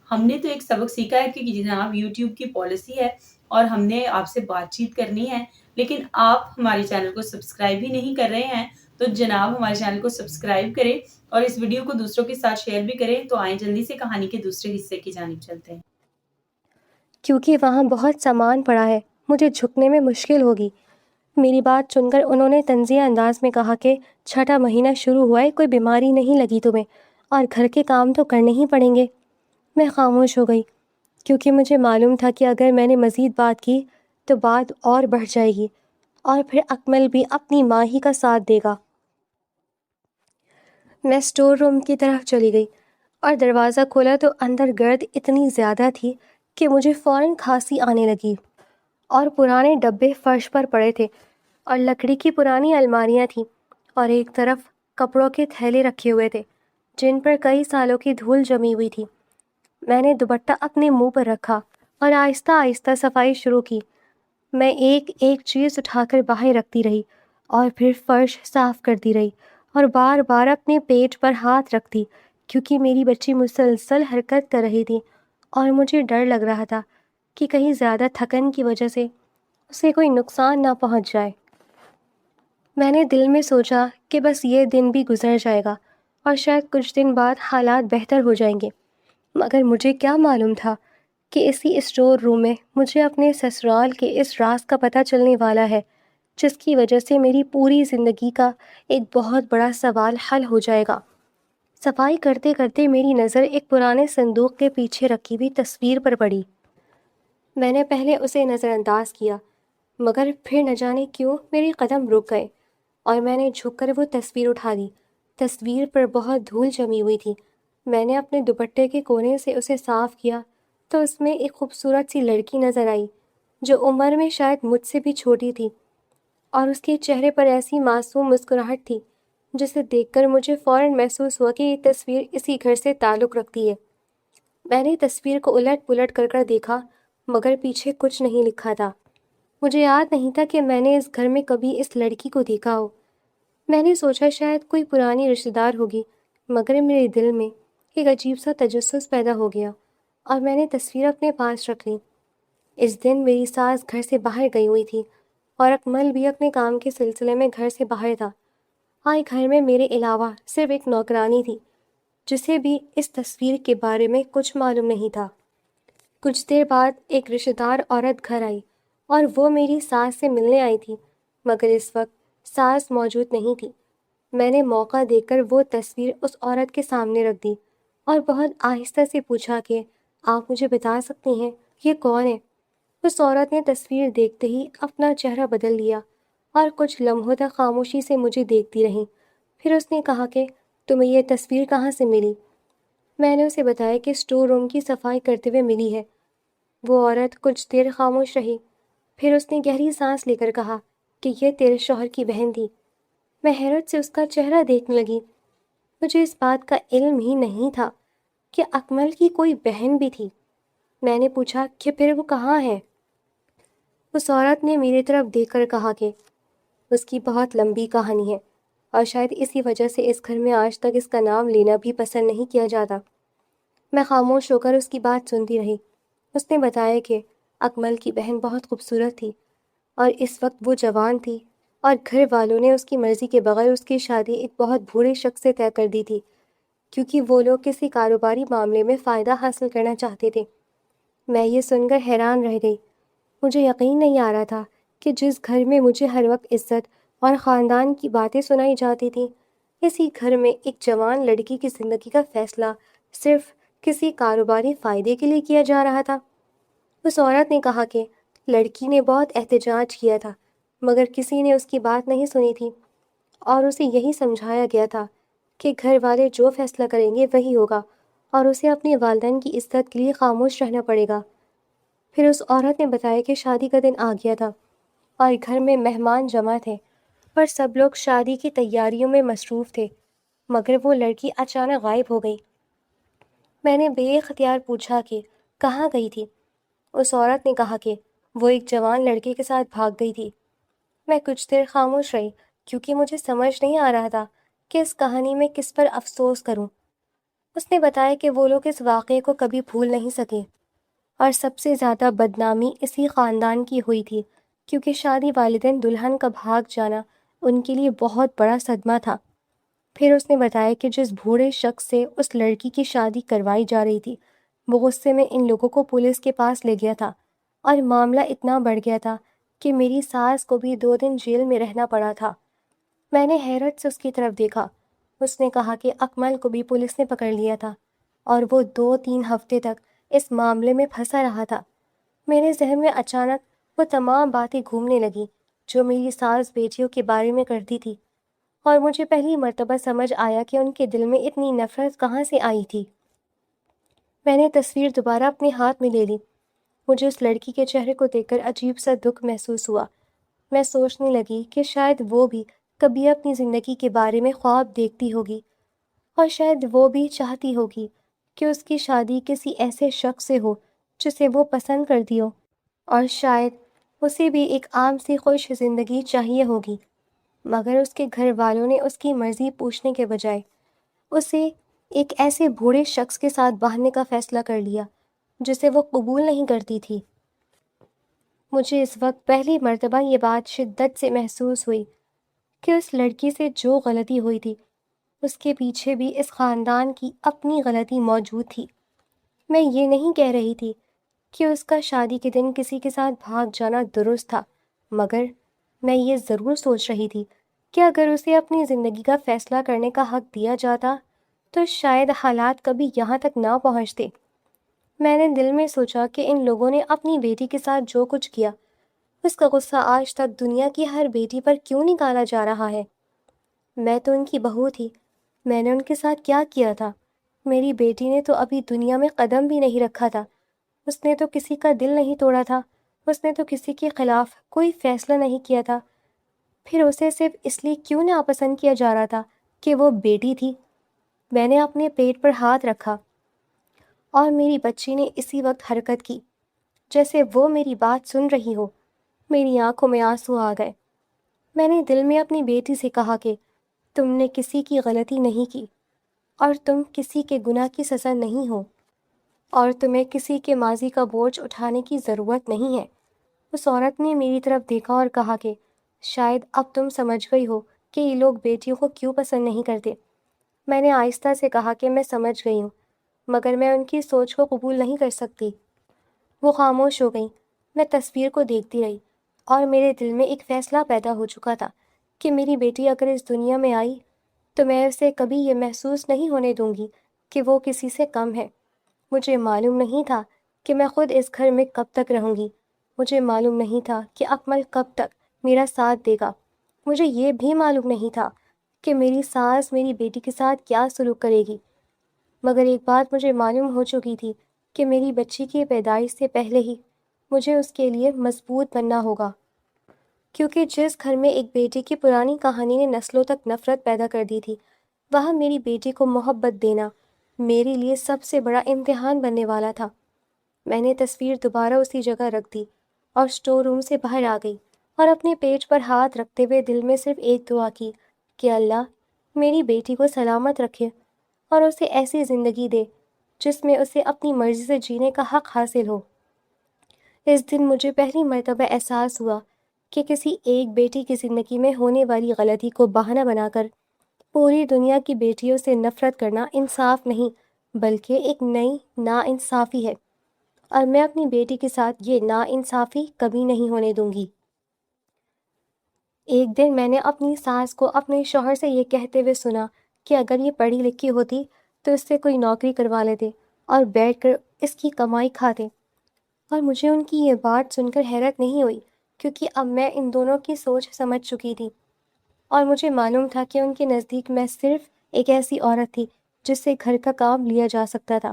ہم نے تو ایک سبق سیکھا ہے کہ جناب یوٹیوب کی پالیسی ہے اور ہم نے آپ سے بات چیت کرنی ہے، لیکن آپ ہمارے چینل کو سبسکرائب ہی نہیں کر رہے ہیں، تو جناب ہمارے چینل کو سبسکرائب کریں اور اس ویڈیو کو دوسروں کے ساتھ شیئر بھی کریں۔ تو آئیں جلدی سے کہانی کے دوسرے حصے کی جانب چلتے ہیں۔ کیونکہ وہاں بہت سامان پڑا ہے، مجھے جھکنے میں مشکل ہوگی۔ میری بات سن کر انہوں نے طنزیہ انداز میں کہا کہ چھٹا مہینہ شروع ہوا ہے، کوئی بیماری نہیں لگی تمہیں، اور گھر کے کام تو کرنے ہی پڑیں گے۔ میں خاموش ہو گئی، کیونکہ مجھے معلوم تھا کہ اگر میں نے مزید بات کی تو بات اور بڑھ جائے گی اور پھر اکمل بھی اپنی ماں ہی کا ساتھ دے گا۔ میں اسٹور روم کی طرف چلی گئی اور دروازہ کھولا تو اندر گرد اتنی زیادہ تھی کہ مجھے فوراً کھانسی آنے لگی، اور پرانے ڈبے فرش پر پڑے تھے اور لکڑی کی پرانی الماریاں تھیں، اور ایک طرف کپڑوں کے تھیلے رکھے ہوئے تھے جن پر کئی سالوں کی دھول جمی ہوئی تھی۔ میں نے دوپٹہ اپنے منہ پر رکھا اور آہستہ آہستہ صفائی شروع کی۔ میں ایک ایک چیز اٹھا کر باہر رکھتی رہی اور پھر فرش صاف کرتی رہی اور بار بار اپنے پیٹ پر ہاتھ رکھتی، کیونکہ میری بچی مسلسل حرکت کر رہی تھی اور مجھے ڈر لگ رہا تھا کہ کہیں زیادہ تھکن کی وجہ سے اسے کوئی نقصان نہ پہنچ جائے۔ میں نے دل میں سوچا کہ بس یہ دن بھی گزر جائے گا اور شاید کچھ دن بعد حالات بہتر ہو جائیں گے، مگر مجھے کیا معلوم تھا کہ اسی اسٹور روم میں مجھے اپنے سسرال کے اس راز کا پتہ چلنے والا ہے جس کی وجہ سے میری پوری زندگی کا ایک بہت بڑا سوال حل ہو جائے گا۔ صفائی کرتے کرتے میری نظر ایک پرانے صندوق کے پیچھے رکھی ہوئی تصویر پر پڑی۔ میں نے پہلے اسے نظر انداز کیا، مگر پھر نہ جانے کیوں میرے قدم رک گئے اور میں نے جھک کر وہ تصویر اٹھا دی۔ تصویر پر بہت دھول جمی ہوئی تھی۔ میں نے اپنے دوپٹے کے کونے سے اسے صاف کیا تو اس میں ایک خوبصورت سی لڑکی نظر آئی جو عمر میں شاید مجھ سے بھی چھوٹی تھی، اور اس کے چہرے پر ایسی معصوم مسکراہٹ تھی جسے دیکھ کر مجھے فوراً محسوس ہوا کہ یہ تصویر اسی گھر سے تعلق رکھتی ہے۔ میں نے تصویر کو الٹ پلٹ کر کر دیکھا، مگر پیچھے کچھ نہیں لکھا تھا۔ مجھے یاد نہیں تھا کہ میں نے اس گھر میں کبھی اس لڑکی کو دیکھا ہو۔ میں نے سوچا شاید کوئی پرانی رشتہ دار ہوگی، مگر میرے دل میں ایک عجیب سا تجسس پیدا ہو گیا اور میں نے تصویر اپنے پاس رکھ لی۔ اس دن میری ساس گھر سے باہر گئی ہوئی تھی اور اکمل بھی اپنے کام کے سلسلے میں گھر سے باہر تھا۔ آج گھر میں میرے علاوہ صرف ایک نوکرانی تھی جسے بھی اس تصویر کے بارے میں کچھ معلوم نہیں تھا۔ کچھ دیر بعد ایک رشتہ دار عورت گھر آئی اور وہ میری ساس سے ملنے آئی تھی، مگر اس وقت ساس موجود نہیں تھی۔ میں نے موقع دیکھ کر وہ تصویر اس عورت کے سامنے رکھ دی اور بہت آہستہ سے پوچھا کہ آپ مجھے بتا سکتی ہیں یہ کون ہے؟ اس عورت نے تصویر دیکھتے ہی اپنا چہرہ بدل لیا اور کچھ لمحوں تک خاموشی سے مجھے دیکھتی رہی۔ پھر اس نے کہا کہ تمہیں یہ تصویر کہاں سے ملی؟ میں نے اسے بتایا کہ اسٹور روم کی صفائی کرتے ہوئے ملی ہے۔ وہ عورت کچھ دیر خاموش رہی، پھر اس نے گہری سانس لے کر کہا کہ یہ تیرے شوہر کی بہن تھی۔ میں حیرت سے اس کا چہرہ دیکھنے لگی۔ مجھے اس بات کا علم ہی نہیں تھا کہ اکمل کی کوئی بہن بھی تھی۔ میں نے پوچھا کہ پھر وہ کہاں ہے؟ اس عورت نے میری طرف دیکھ کر کہا کہ اس کی بہت لمبی کہانی ہے اور شاید اسی وجہ سے اس گھر میں آج تک اس کا نام لینا بھی پسند نہیں کیا جاتا۔ میں خاموش ہو کر اس کی بات سنتی رہی۔ اس نے بتایا کہ اکمل کی بہن بہت خوبصورت تھی اور اس وقت وہ جوان تھی اور گھر والوں نے اس کی مرضی کے بغیر اس کی شادی ایک بہت بھوڑے شخص سے طے کر دی تھی، کیونکہ وہ لوگ کسی کاروباری معاملے میں فائدہ حاصل کرنا چاہتے تھے۔ میں یہ سن کر حیران رہ گئی۔ مجھے یقین نہیں آ رہا تھا کہ جس گھر میں مجھے ہر وقت عزت اور خاندان کی باتیں سنائی جاتی تھیں، اسی گھر میں ایک جوان لڑکی کی زندگی کا فیصلہ صرف کسی کاروباری فائدے کے لیے کیا جا رہا تھا۔ اس عورت نے کہا کہ لڑکی نے بہت احتجاج کیا تھا، مگر کسی نے اس کی بات نہیں سنی تھی، اور اسے یہی سمجھایا گیا تھا کہ گھر والے جو فیصلہ کریں گے وہی ہوگا، اور اسے اپنے والدین کی عزت کے لیے خاموش رہنا پڑے گا۔ پھر اس عورت نے بتایا کہ شادی کا دن آ گیا تھا اور گھر میں مہمان جمع تھے، پر سب لوگ شادی کی تیاریوں میں مصروف تھے، مگر وہ لڑکی اچانک غائب ہو گئی۔ میں نے بے اختیار پوچھا کہ کہاں گئی تھی؟ اس عورت نے کہا کہ وہ ایک جوان لڑکے کے ساتھ بھاگ گئی تھی۔ میں کچھ دیر خاموش رہی، کیونکہ مجھے سمجھ نہیں آ رہا تھا کہ اس کہانی میں کس پر افسوس کروں۔ اس نے بتایا کہ وہ لوگ اس واقعے کو کبھی بھول نہیں سکے، اور سب سے زیادہ بدنامی اسی خاندان کی ہوئی تھی، کیونکہ شادی والے دن دلہن کا بھاگ جانا ان کے لیے بہت بڑا صدمہ تھا۔ پھر اس نے بتایا کہ جس بوڑھے شخص سے اس لڑکی کی شادی کروائی جا رہی تھی، وہ غصے میں ان لوگوں کو پولیس کے پاس لے گیا تھا، اور معاملہ اتنا بڑھ گیا تھا کہ میری ساس کو بھی 2 دن جیل میں رہنا پڑا تھا۔ میں نے حیرت سے اس کی طرف دیکھا۔ اس نے کہا کہ اکمل کو بھی پولیس نے پکڑ لیا تھا، اور وہ 2-3 ہفتے تک اس معاملے میں پھنسا رہا تھا۔ میرے ذہن میں اچانک وہ تمام باتیں گھومنے لگیں جو میری ساس بیٹیوں کے بارے میں کرتی تھی، اور مجھے پہلی مرتبہ سمجھ آیا کہ ان کے دل میں اتنی نفرت کہاں سے آئی تھی۔ میں نے تصویر دوبارہ اپنے ہاتھ میں لے لی۔ مجھے اس لڑکی کے چہرے کو دیکھ کر عجیب سا دکھ محسوس ہوا۔ میں سوچنے لگی کہ شاید وہ بھی کبھی اپنی زندگی کے بارے میں خواب دیکھتی ہوگی، اور شاید وہ بھی چاہتی ہوگی کہ اس کی شادی کسی ایسے شخص سے ہو جسے وہ پسند کرتی ہو، اور شاید اسے بھی ایک عام سی خوش زندگی چاہیے ہوگی، مگر اس کے گھر والوں نے اس کی مرضی پوچھنے کے بجائے اسے ایک ایسے بوڑھے شخص کے ساتھ باندھنے کا فیصلہ کر لیا جسے وہ قبول نہیں کرتی تھی۔ مجھے اس وقت پہلی مرتبہ یہ بات شدت سے محسوس ہوئی کہ اس لڑکی سے جو غلطی ہوئی تھی، اس کے پیچھے بھی اس خاندان کی اپنی غلطی موجود تھی۔ میں یہ نہیں کہہ رہی تھی کہ اس کا شادی کے دن کسی کے ساتھ بھاگ جانا درست تھا، مگر میں یہ ضرور سوچ رہی تھی کہ اگر اسے اپنی زندگی کا فیصلہ کرنے کا حق دیا جاتا تو شاید حالات کبھی یہاں تک نہ پہنچتے۔ میں نے دل میں سوچا کہ ان لوگوں نے اپنی بیٹی کے ساتھ جو کچھ کیا، اس کا غصہ آج تک دنیا کی ہر بیٹی پر کیوں نکالا جا رہا ہے؟ میں تو ان کی بہو تھی، میں نے ان کے ساتھ کیا کیا تھا؟ میری بیٹی نے تو ابھی دنیا میں قدم بھی نہیں رکھا تھا، اس نے تو کسی کا دل نہیں توڑا تھا، اس نے تو کسی کے خلاف کوئی فیصلہ نہیں کیا تھا، پھر اسے صرف اس لیے کیوں ناپسند کیا جا رہا تھا کہ وہ بیٹی تھی؟ میں نے اپنے پیٹ پر ہاتھ رکھا، اور میری بچی نے اسی وقت حرکت کی، جیسے وہ میری بات سن رہی ہو۔ میری آنکھوں میں آنسو آ گئے۔ میں نے دل میں اپنی بیٹی سے کہا کہ تم نے کسی کی غلطی نہیں کی، اور تم کسی کے گناہ کی سزا نہیں ہو، اور تمہیں کسی کے ماضی کا بوجھ اٹھانے کی ضرورت نہیں ہے۔ اس عورت نے میری طرف دیکھا اور کہا کہ شاید اب تم سمجھ گئی ہو کہ یہ لوگ بیٹیوں کو کیوں پسند نہیں کرتے۔ میں نے آہستہ سے کہا کہ میں سمجھ گئی ہوں، مگر میں ان کی سوچ کو قبول نہیں کر سکتی۔ وہ خاموش ہو گئی۔ میں تصویر کو دیکھتی رہی، اور میرے دل میں ایک فیصلہ پیدا ہو چکا تھا کہ میری بیٹی اگر اس دنیا میں آئی تو میں اسے کبھی یہ محسوس نہیں ہونے دوں گی کہ وہ کسی سے کم ہے۔ مجھے معلوم نہیں تھا کہ میں خود اس گھر میں کب تک رہوں گی، مجھے معلوم نہیں تھا کہ اکمل کب تک میرا ساتھ دے گا، مجھے یہ بھی معلوم نہیں تھا کہ میری ساس میری بیٹی کے ساتھ کیا سلوک کرے گی، مگر ایک بات مجھے معلوم ہو چکی تھی کہ میری بچی کی پیدائش سے پہلے ہی مجھے اس کے لیے مضبوط بننا ہوگا، کیونکہ جس گھر میں ایک بیٹی کی پرانی کہانی نے نسلوں تک نفرت پیدا کر دی تھی، وہاں میری بیٹی کو محبت دینا میرے لیے سب سے بڑا امتحان بننے والا تھا۔ میں نے تصویر دوبارہ اسی جگہ رکھ دی اور اسٹور روم سے باہر آ گئی، اور اپنے پیٹ پر ہاتھ رکھتے ہوئے دل میں صرف ایک دعا کی کہ اللہ میری بیٹی کو سلامت رکھے اور اسے ایسی زندگی دے جس میں اسے اپنی مرضی سے جینے کا حق حاصل ہو۔ اس دن مجھے پہلی مرتبہ احساس ہوا کہ کسی ایک بیٹی کی زندگی میں ہونے والی غلطی کو بہانہ بنا کر پوری دنیا کی بیٹیوں سے نفرت کرنا انصاف نہیں بلکہ ایک نئی ناانصافی ہے، اور میں اپنی بیٹی کے ساتھ یہ ناانصافی کبھی نہیں ہونے دوں گی۔ ایک دن میں نے اپنی ساس کو اپنے شوہر سے یہ کہتے ہوئے سنا کہ اگر یہ پڑھی لکھی ہوتی تو اس سے کوئی نوکری کروا لیتے اور بیٹھ کر اس کی کمائی کھاتے، اور مجھے ان کی یہ بات سن کر حیرت نہیں ہوئی، کیونکہ اب میں ان دونوں کی سوچ سمجھ چکی تھی، اور مجھے معلوم تھا کہ ان کے نزدیک میں صرف ایک ایسی عورت تھی جس سے گھر کا کام لیا جا سکتا تھا۔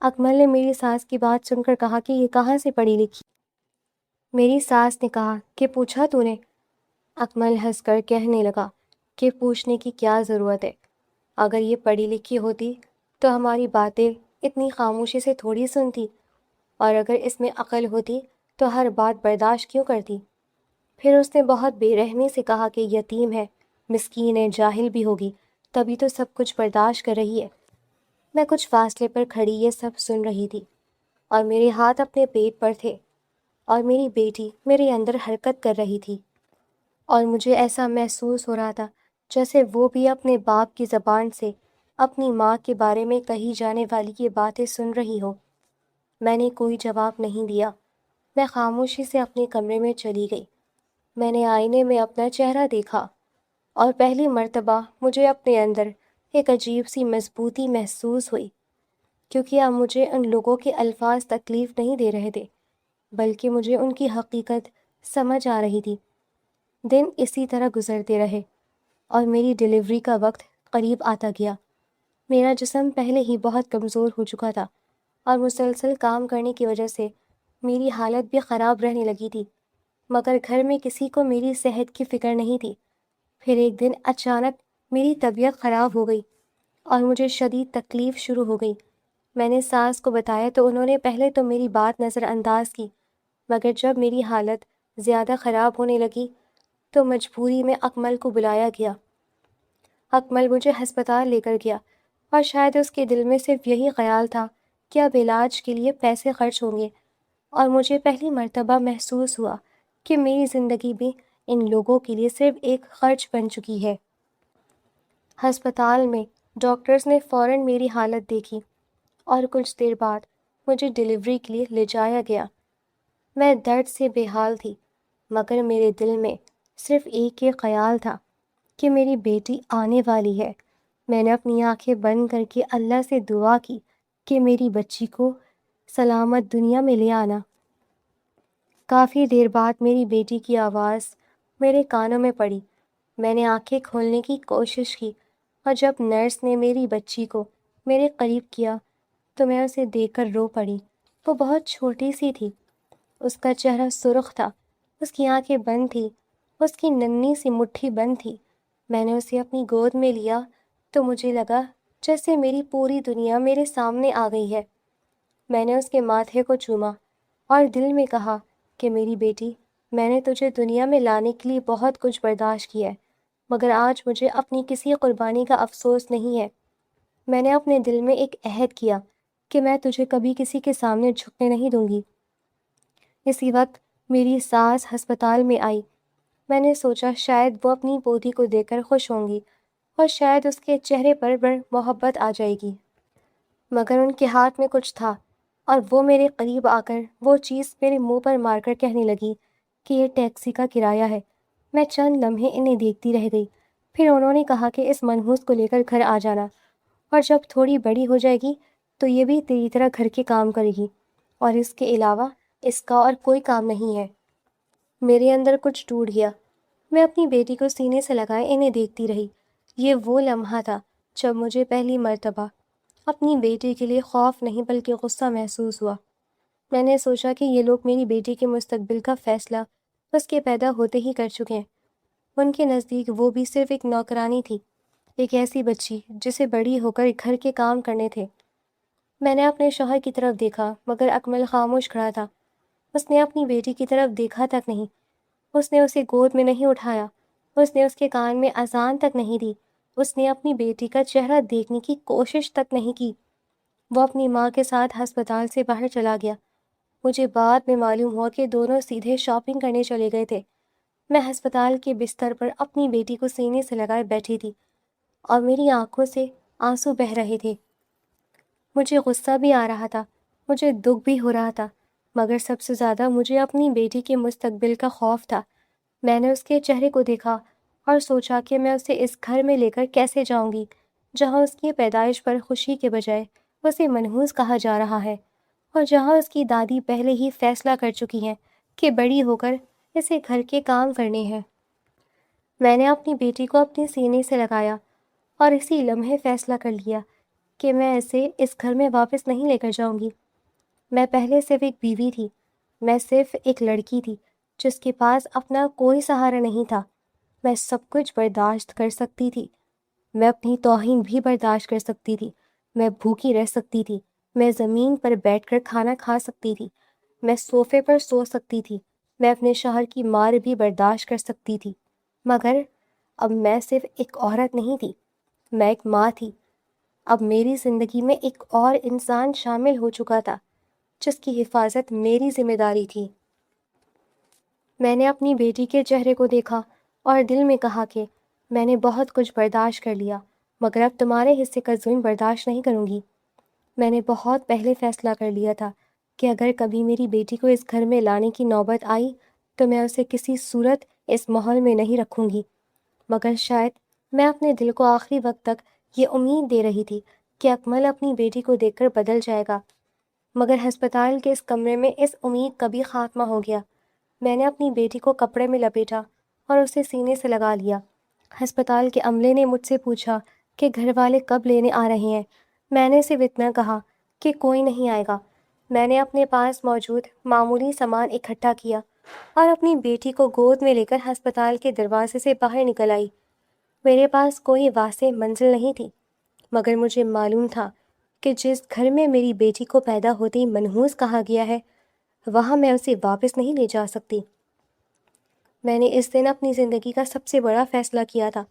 اکمل نے میری ساس کی بات سن کر کہا کہ یہ کہاں سے پڑھی لکھی؟ میری ساس نے کہا کہ پوچھا تو نے؟ اکمل ہنس کر کہنے لگا کہ پوچھنے کی کیا ضرورت ہے؟ اگر یہ پڑھی لکھی ہوتی تو ہماری باتیں اتنی خاموشی سے تھوڑی سنتی، اور اگر اس میں عقل ہوتی تو ہر بات برداشت کیوں کرتی؟ پھر اس نے بہت بے رحمی سے کہا کہ یتیم ہے، مسکین ہے، جاہل بھی ہوگی، تبھی تو سب کچھ برداشت کر رہی ہے۔ میں کچھ فاصلے پر کھڑی یہ سب سن رہی تھی، اور میرے ہاتھ اپنے پیٹ پر تھے، اور میری بیٹی میرے اندر حرکت کر رہی تھی، اور مجھے ایسا محسوس ہو رہا تھا جیسے وہ بھی اپنے باپ کی زبان سے اپنی ماں کے بارے میں کہی جانے والی یہ باتیں سن رہی ہو۔ میں نے کوئی جواب نہیں دیا، میں خاموشی سے اپنے کمرے میں چلی گئی۔ میں نے آئینے میں اپنا چہرہ دیکھا، اور پہلی مرتبہ مجھے اپنے اندر ایک عجیب سی مضبوطی محسوس ہوئی، کیونکہ اب مجھے ان لوگوں کے الفاظ تکلیف نہیں دے رہے تھے، بلکہ مجھے ان کی حقیقت سمجھ آ رہی تھی۔ دن اسی طرح گزرتے رہے، اور میری ڈیلیوری کا وقت قریب آتا گیا۔ میرا جسم پہلے ہی بہت کمزور ہو چکا تھا، اور مسلسل کام کرنے کی وجہ سے میری حالت بھی خراب رہنے لگی تھی، مگر گھر میں کسی کو میری صحت کی فکر نہیں تھی۔ پھر ایک دن اچانک میری طبیعت خراب ہو گئی، اور مجھے شدید تکلیف شروع ہو گئی۔ میں نے ساس کو بتایا تو انہوں نے پہلے تو میری بات نظر انداز کی، مگر جب میری حالت زیادہ خراب ہونے لگی تو مجبوری میں اکمل کو بلایا گیا۔ اکمل مجھے ہسپتال لے کر گیا، اور شاید اس کے دل میں صرف یہی خیال تھا کہ اب علاج کے لیے پیسے خرچ ہوں گے، اور مجھے پہلی مرتبہ محسوس ہوا کہ میری زندگی بھی ان لوگوں کے لیے صرف ایک خرچ بن چکی ہے۔ ہسپتال میں ڈاکٹرز نے فوراً میری حالت دیکھی، اور کچھ دیر بعد مجھے ڈیلیوری کے لیے لے جایا گیا۔ میں درد سے بے حال تھی، مگر میرے دل میں صرف ایک ہی خیال تھا کہ میری بیٹی آنے والی ہے۔ میں نے اپنی آنکھیں بند کر کے اللہ سے دعا کی کہ میری بچی کو سلامت دنیا میں لے آنا۔ کافی دیر بعد میری بیٹی کی آواز میرے کانوں میں پڑی۔ میں نے آنکھیں کھولنے کی کوشش کی، اور جب نرس نے میری بچی کو میرے قریب کیا تو میں اسے دیکھ کر رو پڑی۔ وہ بہت چھوٹی سی تھی، اس کا چہرہ سرخ تھا، اس کی آنکھیں بند تھیں، اس کی ننھی سی مٹھی بند تھی۔ میں نے اسے اپنی گود میں لیا تو مجھے لگا جیسے میری پوری دنیا میرے سامنے آ گئی ہے۔ میں نے اس کے ماتھے کو چوما، اور دل میں کہا کہ میری بیٹی، میں نے تجھے دنیا میں لانے کے لیے بہت کچھ برداشت کیا ہے، مگر آج مجھے اپنی کسی قربانی کا افسوس نہیں ہے۔ میں نے اپنے دل میں ایک عہد کیا کہ میں تجھے کبھی کسی کے سامنے جھکنے نہیں دوں گی۔ اسی وقت میری ساس ہسپتال میں آئی۔ میں نے سوچا شاید وہ اپنی پوتی کو دیکھ کر خوش ہوں گی، اور شاید اس کے چہرے پر محبت آ جائے گی، مگر ان کے ہاتھ میں کچھ تھا، اور وہ میرے قریب آ کر وہ چیز میرے منہ پر مار کر کہنے لگی کہ یہ ٹیکسی کا کرایہ ہے۔ میں چند لمحے انہیں دیکھتی رہ گئی، پھر انہوں نے کہا کہ اس منحوس کو لے کر گھر آ جانا، اور جب تھوڑی بڑی ہو جائے گی تو یہ بھی تیری طرح گھر کے کام کرے گی، اور اس کے علاوہ اس کا اور کوئی کام نہیں ہے۔ میرے اندر کچھ ٹوٹ گیا۔ میں اپنی بیٹی کو سینے سے لگائے انہیں دیکھتی رہی۔ یہ وہ لمحہ تھا جب مجھے پہلی مرتبہ اپنی بیٹی کے لیے خوف نہیں بلکہ غصہ محسوس ہوا۔ میں نے سوچا کہ یہ لوگ میری بیٹی کے مستقبل کا فیصلہ اس کے پیدا ہوتے ہی کر چکے ہیں۔ ان کے نزدیک وہ بھی صرف ایک نوکرانی تھی، ایک ایسی بچی جسے بڑی ہو کر گھر کے کام کرنے تھے۔ میں نے اپنے شوہر کی طرف دیکھا، مگر اکمل خاموش کھڑا تھا۔ اس نے اپنی بیٹی کی طرف دیکھا تک نہیں، اس نے اسے گود میں نہیں اٹھایا، اس نے اس کے کان میں اذان تک نہیں دی، اس نے اپنی بیٹی کا چہرہ دیکھنے کی کوشش تک نہیں کی۔ وہ اپنی ماں کے ساتھ ہسپتال سے باہر چلا گیا۔ مجھے بعد میں معلوم ہوا کہ دونوں سیدھے شاپنگ کرنے چلے گئے تھے۔ میں ہسپتال کے بستر پر اپنی بیٹی کو سینے سے لگائے بیٹھی تھی اور میری آنکھوں سے آنسو بہہ رہے تھے۔ مجھے غصہ بھی آ رہا تھا، مجھے دکھ بھی ہو رہا تھا، مگر سب سے زیادہ مجھے اپنی بیٹی کے مستقبل کا خوف تھا۔ میں نے اس کے چہرے کو دیکھا اور سوچا کہ میں اسے اس گھر میں لے کر کیسے جاؤں گی جہاں اس کی پیدائش پر خوشی کے بجائے اسے منحوس کہا جا رہا ہے، اور جہاں اس کی دادی پہلے ہی فیصلہ کر چکی ہیں کہ بڑی ہو کر اسے گھر کے کام کرنے ہیں۔ میں نے اپنی بیٹی کو اپنے سینے سے لگایا اور اسی لمحے فیصلہ کر لیا کہ میں اسے اس گھر میں واپس نہیں لے کر جاؤں گی۔ میں پہلے صرف ایک بیوی تھی، میں صرف ایک لڑکی تھی جس کے پاس اپنا کوئی سہارا نہیں تھا۔ میں سب کچھ برداشت کر سکتی تھی، میں اپنی توہین بھی برداشت کر سکتی تھی، میں بھوکی رہ سکتی تھی، میں زمین پر بیٹھ کر کھانا کھا سکتی تھی، میں صوفے پر سو سکتی تھی، میں اپنے شوہر کی مار بھی برداشت کر سکتی تھی، مگر اب میں صرف ایک عورت نہیں تھی، میں ایک ماں تھی۔ اب میری زندگی میں ایک اور انسان شامل ہو چکا تھا جس کی حفاظت میری ذمہ داری تھی۔ میں نے اپنی بیٹی کے چہرے کو دیکھا اور دل میں کہا کہ میں نے بہت کچھ برداشت کر لیا، مگر اب تمہارے حصے کا ظلم برداشت نہیں کروں گی۔ میں نے بہت پہلے فیصلہ کر لیا تھا کہ اگر کبھی میری بیٹی کو اس گھر میں لانے کی نوبت آئی تو میں اسے کسی صورت اس ماحول میں نہیں رکھوں گی، مگر شاید میں اپنے دل کو آخری وقت تک یہ امید دے رہی تھی کہ اکمل اپنی بیٹی کو دیکھ کر بدل جائے گا، مگر ہسپتال کے اس کمرے میں اس امید کا بھی خاتمہ ہو گیا۔ میں نے اپنی بیٹی کو کپڑے میں لپیٹا اور اسے سینے سے لگا لیا۔ ہسپتال کے عملے نے مجھ سے پوچھا کہ گھر والے کب لینے آ رہے ہیں۔ میں نے صرف اتنا کہا کہ کوئی نہیں آئے گا۔ میں نے اپنے پاس موجود معمولی سامان اکٹھا کیا اور اپنی بیٹی کو گود میں لے کر ہسپتال کے دروازے سے باہر نکل آئی۔ میرے پاس کوئی واضح منزل نہیں تھی، مگر مجھے معلوم تھا کہ جس گھر میں میری بیٹی کو پیدا ہوتے ہی منحوس کہا گیا ہے، وہاں میں اسے واپس نہیں لے جا سکتی۔ میں نے اس دن اپنی زندگی کا سب سے بڑا فیصلہ کیا تھا۔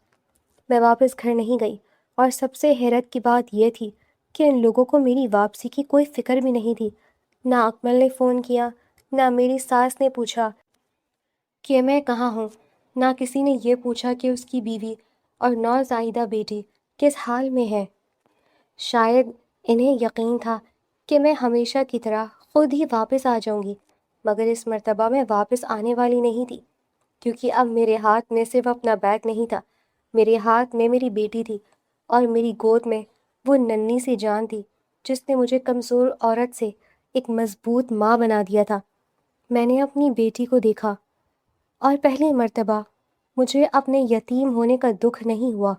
میں واپس گھر نہیں گئی، اور سب سے حیرت کی بات یہ تھی کہ ان لوگوں کو میری واپسی کی کوئی فکر بھی نہیں تھی۔ نہ اکمل نے فون کیا، نہ میری ساس نے پوچھا کہ میں کہاں ہوں، نہ کسی نے یہ پوچھا کہ اس کی بیوی اور نوزائیدہ بیٹی کس حال میں ہے۔ شاید انہیں یقین تھا کہ میں ہمیشہ کی طرح خود ہی واپس آ جاؤں گی، مگر اس مرتبہ میں واپس آنے والی نہیں تھی، کیونکہ اب میرے ہاتھ میں صرف اپنا بیگ نہیں تھا، میرے ہاتھ میں میری بیٹی تھی، اور میری گود میں وہ ننھی سی جان تھی جس نے مجھے کمزور عورت سے ایک مضبوط ماں بنا دیا تھا۔ میں نے اپنی بیٹی کو دیکھا، اور پہلی مرتبہ مجھے اپنے یتیم ہونے کا دکھ نہیں ہوا۔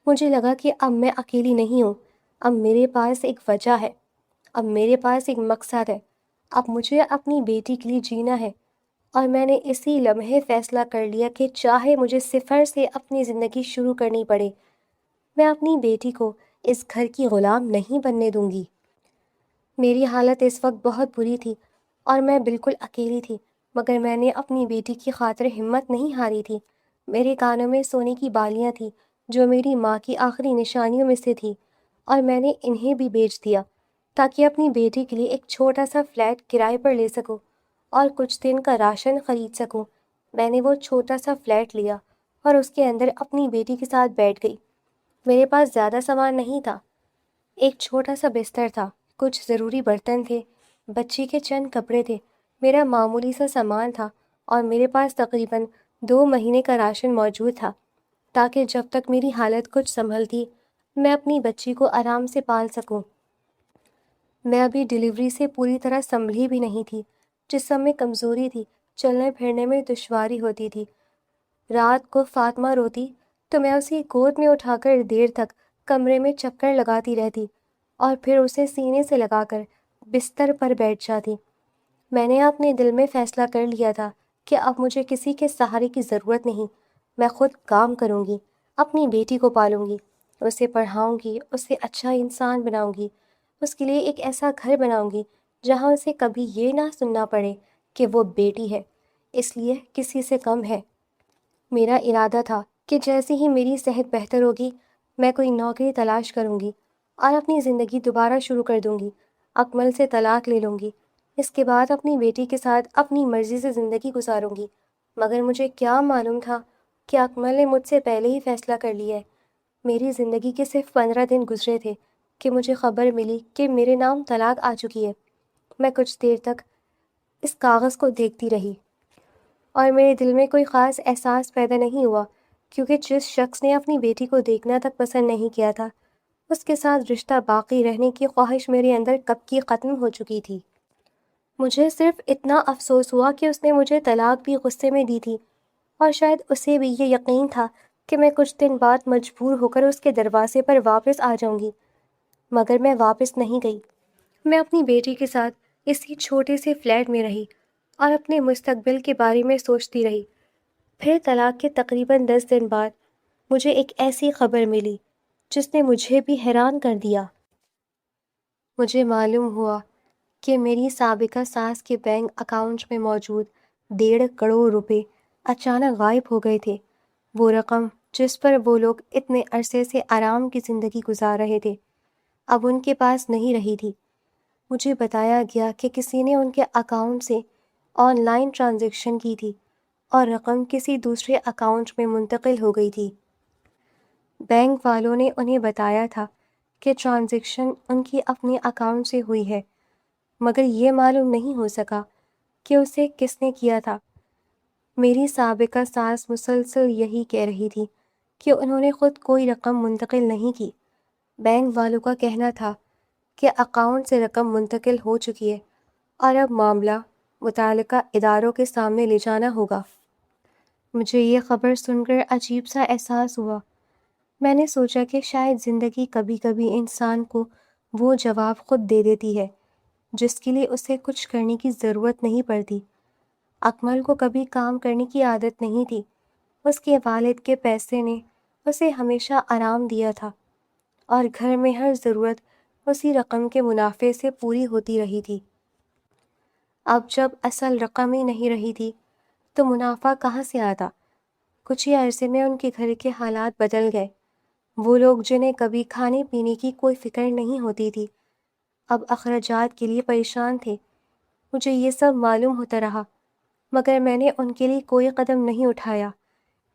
مجھے لگا کہ اب میں اکیلی نہیں ہوں، اب میرے پاس ایک وجہ ہے، اب میرے پاس ایک مقصد ہے، اب مجھے اپنی بیٹی کے لیے جینا ہے۔ اور میں نے اسی لمحے فیصلہ کر لیا کہ چاہے مجھے صفر سے اپنی زندگی شروع کرنی پڑے، میں اپنی بیٹی کو اس گھر کی غلام نہیں بننے دوں گی۔ میری حالت اس وقت بہت بری تھی اور میں بالکل اکیلی تھی، مگر میں نے اپنی بیٹی کی خاطر ہمت نہیں ہاری تھی۔ میرے کانوں میں سونے کی بالیاں تھیں جو میری ماں کی آخری نشانیوں میں سے تھی، اور میں نے انہیں بھی بیچ دیا تاکہ اپنی بیٹی کے لیے ایک چھوٹا سا فلیٹ کرائے پر لے سکوں اور کچھ دن کا راشن خرید سکوں۔ میں نے وہ چھوٹا سا فلیٹ لیا اور اس کے اندر اپنی بیٹی کے ساتھ بیٹھ گئی۔ میرے پاس زیادہ سامان نہیں تھا، ایک چھوٹا سا بستر تھا، کچھ ضروری برتن تھے، بچی کے چند کپڑے تھے، میرا معمولی سا سامان تھا، اور میرے پاس تقریباً 2 مہینے کا راشن موجود تھا تاکہ جب تک میری حالت کچھ سنبھلتی میں اپنی بچی کو آرام سے پال سکوں۔ میں ابھی ڈلیوری سے پوری طرح سنبھلی بھی نہیں تھی، جسم میں کمزوری تھی، چلنے پھرنے میں دشواری ہوتی تھی۔ رات کو فاطمہ روتی تو میں اسے گود میں اٹھا کر دیر تک کمرے میں چکر لگاتی رہتی اور پھر اسے سینے سے لگا کر بستر پر بیٹھ جاتی۔ میں نے اپنے دل میں فیصلہ کر لیا تھا کہ اب مجھے کسی کے سہارے کی ضرورت نہیں، میں خود کام کروں گی، اپنی بیٹی کو پالوں گی، اسے پڑھاؤں گی، اسے اچھا انسان بناؤں گی، اس کے لیے ایک ایسا گھر بناؤں گی جہاں اسے کبھی یہ نہ سننا پڑے کہ وہ بیٹی ہے، اس لیے کسی سے کم ہے۔ میرا ارادہ تھا کہ جیسے ہی میری صحت بہتر ہوگی میں کوئی نوکری تلاش کروں گی اور اپنی زندگی دوبارہ شروع کر دوں گی، اکمل سے طلاق لے لوں گی، اس کے بعد اپنی بیٹی کے ساتھ اپنی مرضی سے زندگی گزاروں گی مگر مجھے کیا معلوم تھا کہ اکمل نے مجھ سے پہلے ہی فیصلہ کر لیا ہے۔ میری زندگی کے صرف 15 دن گزرے تھے کہ مجھے خبر ملی کہ میرے نام طلاق آ چکی ہے۔ میں کچھ دیر تک اس کاغذ کو دیکھتی رہی اور میرے دل میں کوئی خاص احساس پیدا نہیں ہوا، کیونکہ جس شخص نے اپنی بیٹی کو دیکھنا تک پسند نہیں کیا تھا، اس کے ساتھ رشتہ باقی رہنے کی خواہش میرے اندر کب کی ختم ہو چکی تھی۔ مجھے صرف اتنا افسوس ہوا کہ اس نے مجھے طلاق بھی غصے میں دی تھی، اور شاید اسے بھی یہ یقین تھا کہ میں کچھ دن بعد مجبور ہو کر اس کے دروازے پر واپس آ جاؤں گی۔ مگر میں واپس نہیں گئی۔ میں اپنی بیٹی کے ساتھ اسی چھوٹے سے فلیٹ میں رہی اور اپنے مستقبل کے بارے میں سوچتی رہی۔ پھر طلاق کے تقریباً 10 دن بعد مجھے ایک ایسی خبر ملی جس نے مجھے بھی حیران کر دیا۔ مجھے معلوم ہوا کہ میری سابقہ ساس کے بینک اکاؤنٹ میں موجود 1.5 کروڑ روپے اچانک غائب ہو گئے تھے۔ وہ رقم جس پر وہ لوگ اتنے عرصے سے آرام کی زندگی گزار رہے تھے، اب ان کے پاس نہیں رہی تھی۔ مجھے بتایا گیا کہ کسی نے ان کے اکاؤنٹ سے آن لائن ٹرانزیکشن کی تھی اور رقم کسی دوسرے اکاؤنٹ میں منتقل ہو گئی تھی۔ بینک والوں نے انہیں بتایا تھا کہ ٹرانزیکشن ان کی اپنے اکاؤنٹ سے ہوئی ہے، مگر یہ معلوم نہیں ہو سکا کہ اسے کس نے کیا تھا۔ میری سابقہ ساس مسلسل یہی کہہ رہی تھی کہ انہوں نے خود کوئی رقم منتقل نہیں کی۔ بینک والوں کا کہنا تھا کہ اکاؤنٹ سے رقم منتقل ہو چکی ہے اور اب معاملہ متعلقہ اداروں کے سامنے لے جانا ہوگا۔ مجھے یہ خبر سن کر عجیب سا احساس ہوا۔ میں نے سوچا کہ شاید زندگی کبھی کبھی انسان کو وہ جواب خود دے دیتی ہے جس کے لیے اسے کچھ کرنے کی ضرورت نہیں پڑتی۔ اکمل کو کبھی کام کرنے کی عادت نہیں تھی۔ اس کے والد کے پیسے نے اسے ہمیشہ آرام دیا تھا اور گھر میں ہر ضرورت اسی رقم کے منافع سے پوری ہوتی رہی تھی۔ اب جب اصل رقم ہی نہیں رہی تھی تو منافع کہاں سے آتا؟ کچھ ہی عرصے میں ان کے گھر کے حالات بدل گئے۔ وہ لوگ جنہیں کبھی کھانے پینے کی کوئی فکر نہیں ہوتی تھی، اب اخراجات کے لیے پریشان تھے۔ مجھے یہ سب معلوم ہوتا رہا، مگر میں نے ان کے لیے کوئی قدم نہیں اٹھایا،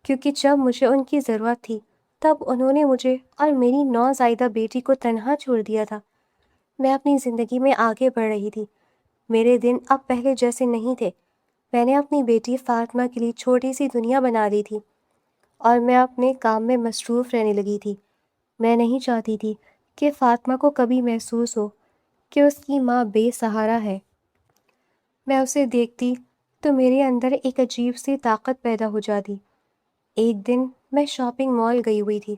کیونکہ جب مجھے ان کی ضرورت تھی تب انہوں نے مجھے اور میری نوزائیدہ بیٹی کو تنہا چھوڑ دیا تھا۔ میں اپنی زندگی میں آگے بڑھ رہی تھی۔ میرے دن اب پہلے جیسے نہیں تھے۔ میں نے اپنی بیٹی فاطمہ کے لیے چھوٹی سی دنیا بنا دی تھی اور میں اپنے کام میں مصروف رہنے لگی تھی۔ میں نہیں چاہتی تھی کہ فاطمہ کو کبھی محسوس ہو کہ اس کی ماں بے سہارا ہے۔ میں اسے دیکھتی تو میرے اندر ایک عجیب سی طاقت پیدا ہو جاتی۔ ایک دن میں شاپنگ مال گئی ہوئی تھی۔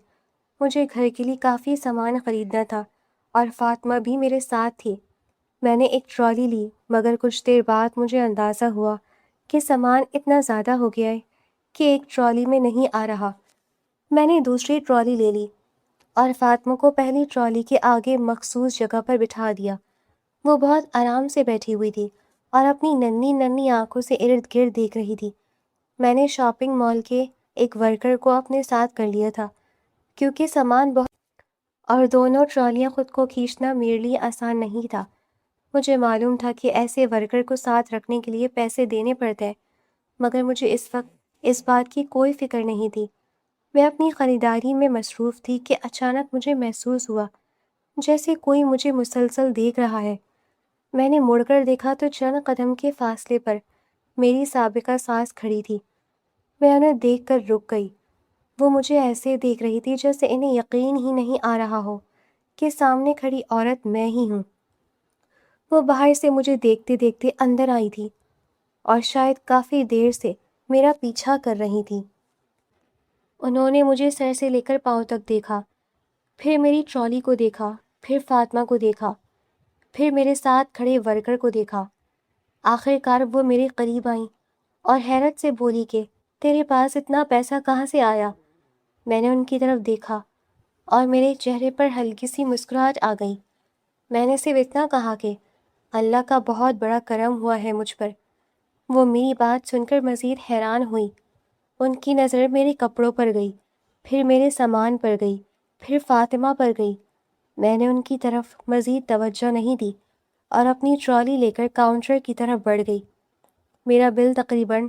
مجھے گھر کے لیے کافی سامان خریدنا تھا اور فاطمہ بھی میرے ساتھ تھی۔ میں نے ایک ٹرالی لی، مگر کچھ دیر بعد مجھے اندازہ ہوا کہ سامان اتنا زیادہ ہو گیا ہے کہ ایک ٹرالی میں نہیں آ رہا۔ میں نے دوسری ٹرالی لے لی اور فاطمہ کو پہلی ٹرالی کے آگے مخصوص جگہ پر بٹھا دیا۔ وہ بہت آرام سے بیٹھی ہوئی تھی اور اپنی ننھی ننھی آنکھوں سے ارد گرد دیکھ رہی تھی۔ میں نے شاپنگ مال کے ایک ورکر کو اپنے ساتھ کر لیا تھا، کیونکہ سامان بہت اور دونوں ٹرالیاں خود کو کھینچنا میرے لیے آسان نہیں تھا۔ مجھے معلوم تھا کہ ایسے ورکر کو ساتھ رکھنے کے لیے پیسے دینے پڑتے ہیں، مگر مجھے اس وقت اس بات کی کوئی فکر نہیں تھی۔ میں اپنی خریداری میں مصروف تھی کہ اچانک مجھے محسوس ہوا جیسے کوئی مجھے مسلسل دیکھ رہا ہے۔ میں نے مڑ کر دیکھا تو چند قدم کے فاصلے پر میری سابقہ ساس کھڑی تھی۔ میں انہیں دیکھ کر رک گئی۔ وہ مجھے ایسے دیکھ رہی تھی جیسے انہیں یقین ہی نہیں آ رہا ہو کہ سامنے کھڑی عورت میں ہی ہوں۔ وہ باہر سے مجھے دیکھتے دیکھتے اندر آئی تھی اور شاید کافی دیر سے میرا پیچھا کر رہی تھی۔ انہوں نے مجھے سر سے لے کر پاؤں تک دیکھا، پھر میری ٹرالی کو دیکھا، پھر فاطمہ کو دیکھا، پھر میرے ساتھ کھڑے ورکر کو دیکھا۔ آخر کار وہ میرے قریب آئیں اور حیرت سے بولی کہ تیرے پاس اتنا پیسہ کہاں سے آیا؟ میں نے ان کی طرف دیکھا اور میرے چہرے پر ہلکی سی مسکراہٹ آ گئی۔ میں نے صرف اتنا کہا کہ اللہ کا بہت بڑا کرم ہوا ہے مجھ پر۔ وہ میری بات سن کر مزید حیران ہوئی۔ ان کی نظر میرے کپڑوں پر گئی، پھر میرے سامان پر گئی، پھر فاطمہ پر گئی۔ میں نے ان کی طرف مزید توجہ نہیں دی اور اپنی ٹرالی لے کر کاؤنٹر کی طرف بڑھ گئی۔ میرا بل تقریباً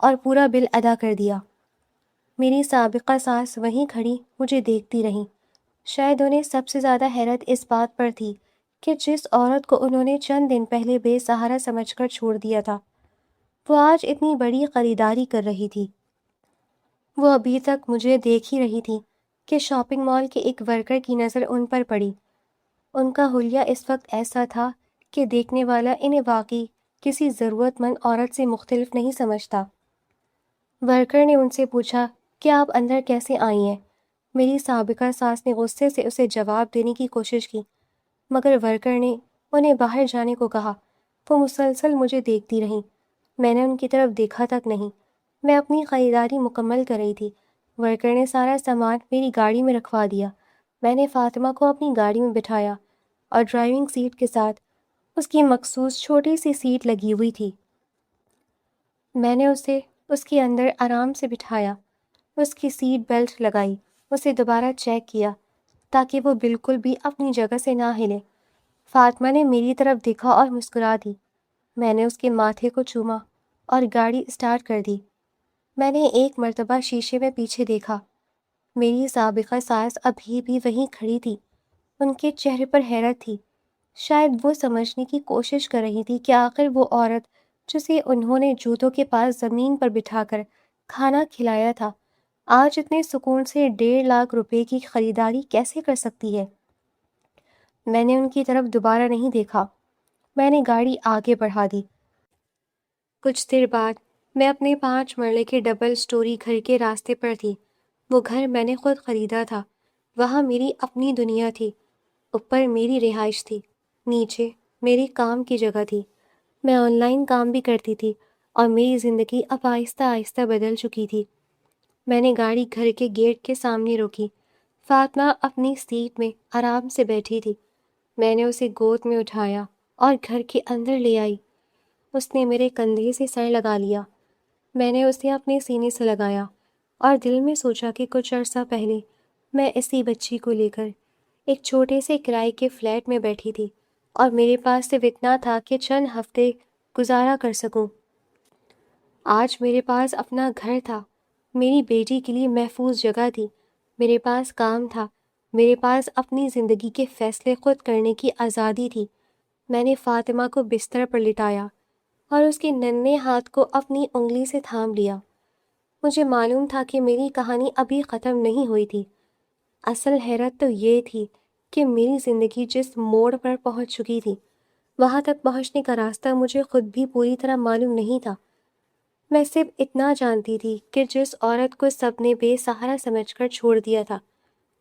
اور پورا بل ادا کر دیا۔ میری سابقہ ساس وہیں کھڑی مجھے دیکھتی رہیں۔ شاید انہیں سب سے زیادہ حیرت اس بات پر تھی کہ جس عورت کو انہوں نے چند دن پہلے بے سہارا سمجھ کر چھوڑ دیا تھا، وہ آج اتنی بڑی خریداری کر رہی تھی۔ وہ ابھی تک مجھے دیکھ ہی رہی تھی کہ شاپنگ مال کے ایک ورکر کی نظر ان پر پڑی۔ ان کا حلیہ اس وقت ایسا تھا کہ دیکھنے والا انہیں واقعی کسی ضرورت مند عورت سے مختلف نہیں سمجھتا۔ ورکر نے ان سے پوچھا کہ آپ اندر کیسے آئی ہیں؟ میری سابقہ ساس نے غصے سے اسے جواب دینے کی کوشش کی، مگر ورکر نے انہیں باہر جانے کو کہا۔ وہ مسلسل مجھے دیکھتی رہیں۔ میں نے ان کی طرف دیکھا تک نہیں۔ میں اپنی خریداری مکمل کر رہی تھی۔ ورکر نے سارا سامان میری گاڑی میں رکھوا دیا۔ میں نے فاطمہ کو اپنی گاڑی میں بٹھایا اور ڈرائیونگ سیٹ کے ساتھ اس کی مخصوص چھوٹی سی سیٹ لگی ہوئی تھی۔ میں نے اسے اس کے اندر آرام سے بٹھایا، اس کی سیٹ بیلٹ لگائی، اسے دوبارہ چیک کیا تاکہ وہ بالکل بھی اپنی جگہ سے نہ ہلے۔ فاطمہ نے میری طرف دیکھا اور مسکرا دی۔ میں نے اس کے ماتھے کو چوما اور گاڑی اسٹارٹ کر دی۔ میں نے ایک مرتبہ شیشے میں پیچھے دیکھا۔ میری سابقہ ساس ابھی بھی وہیں کھڑی تھی۔ ان کے چہرے پر حیرت تھی۔ شاید وہ سمجھنے کی کوشش کر رہی تھی کہ آخر وہ عورت جسے انہوں نے جوتوں کے پاس زمین پر بٹھا کر کھانا کھلایا تھا، آج اتنے سکون سے 1.5 لاکھ روپے کی خریداری کیسے کر سکتی ہے؟ میں نے ان کی طرف دوبارہ نہیں دیکھا۔ میں نے گاڑی آگے بڑھا دی۔ کچھ دیر بعد میں اپنے 5 مرلے کے ڈبل سٹوری گھر کے راستے پر تھی۔ وہ گھر میں نے خود خریدا تھا۔ وہاں میری اپنی دنیا تھی۔ اوپر میری رہائش تھی، نیچے میری کام کی جگہ تھی۔ میں آن لائن کام بھی کرتی تھی اور میری زندگی اب آہستہ آہستہ بدل چکی تھی۔ میں نے گاڑی گھر کے گیٹ کے سامنے روکی۔ فاطمہ اپنی سیٹ میں آرام سے بیٹھی تھی۔ میں نے اسے گود میں اٹھایا اور گھر کے اندر لے آئی۔ اس نے میرے کندھے سے سر لگا لیا۔ میں نے اسے اپنے سینے سے لگایا اور دل میں سوچا کہ کچھ عرصہ پہلے میں اسی بچی کو لے کر ایک چھوٹے سے کرائے کے فلیٹ میں بیٹھی تھی اور میرے پاس صرف اتنا تھا کہ چند ہفتے گزارا کر سکوں۔ آج میرے پاس اپنا گھر تھا، میری بیٹی کے لیے محفوظ جگہ تھی، میرے پاس کام تھا، میرے پاس اپنی زندگی کے فیصلے خود کرنے کی آزادی تھی۔ میں نے فاطمہ کو بستر پر لٹایا اور اس کے ننھے ہاتھ کو اپنی انگلی سے تھام لیا۔ مجھے معلوم تھا کہ میری کہانی ابھی ختم نہیں ہوئی تھی۔ اصل حیرت تو یہ تھی کہ میری زندگی جس موڑ پر پہنچ چکی تھی، وہاں تک پہنچنے کا راستہ مجھے خود بھی پوری طرح معلوم نہیں تھا۔ میں صرف اتنا جانتی تھی کہ جس عورت کو سب نے بے سہارا سمجھ کر چھوڑ دیا تھا،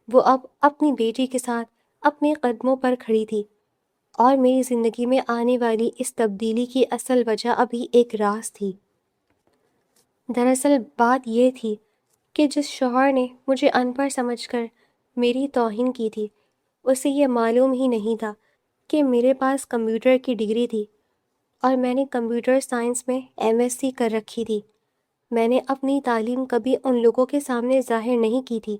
وہ اب اپنی بیٹی کے ساتھ اپنے قدموں پر کھڑی تھی، اور میری زندگی میں آنے والی اس تبدیلی کی اصل وجہ ابھی ایک راز تھی۔ دراصل بات یہ تھی کہ جس شوہر نے مجھے ان پڑھ سمجھ کر میری توہین کی تھی، اسے یہ معلوم ہی نہیں تھا کہ میرے پاس کمپیوٹر کی ڈگری تھی اور میں نے کمپیوٹر سائنس میں MSc کر رکھی تھی۔ میں نے اپنی تعلیم کبھی ان لوگوں کے سامنے ظاہر نہیں کی تھی،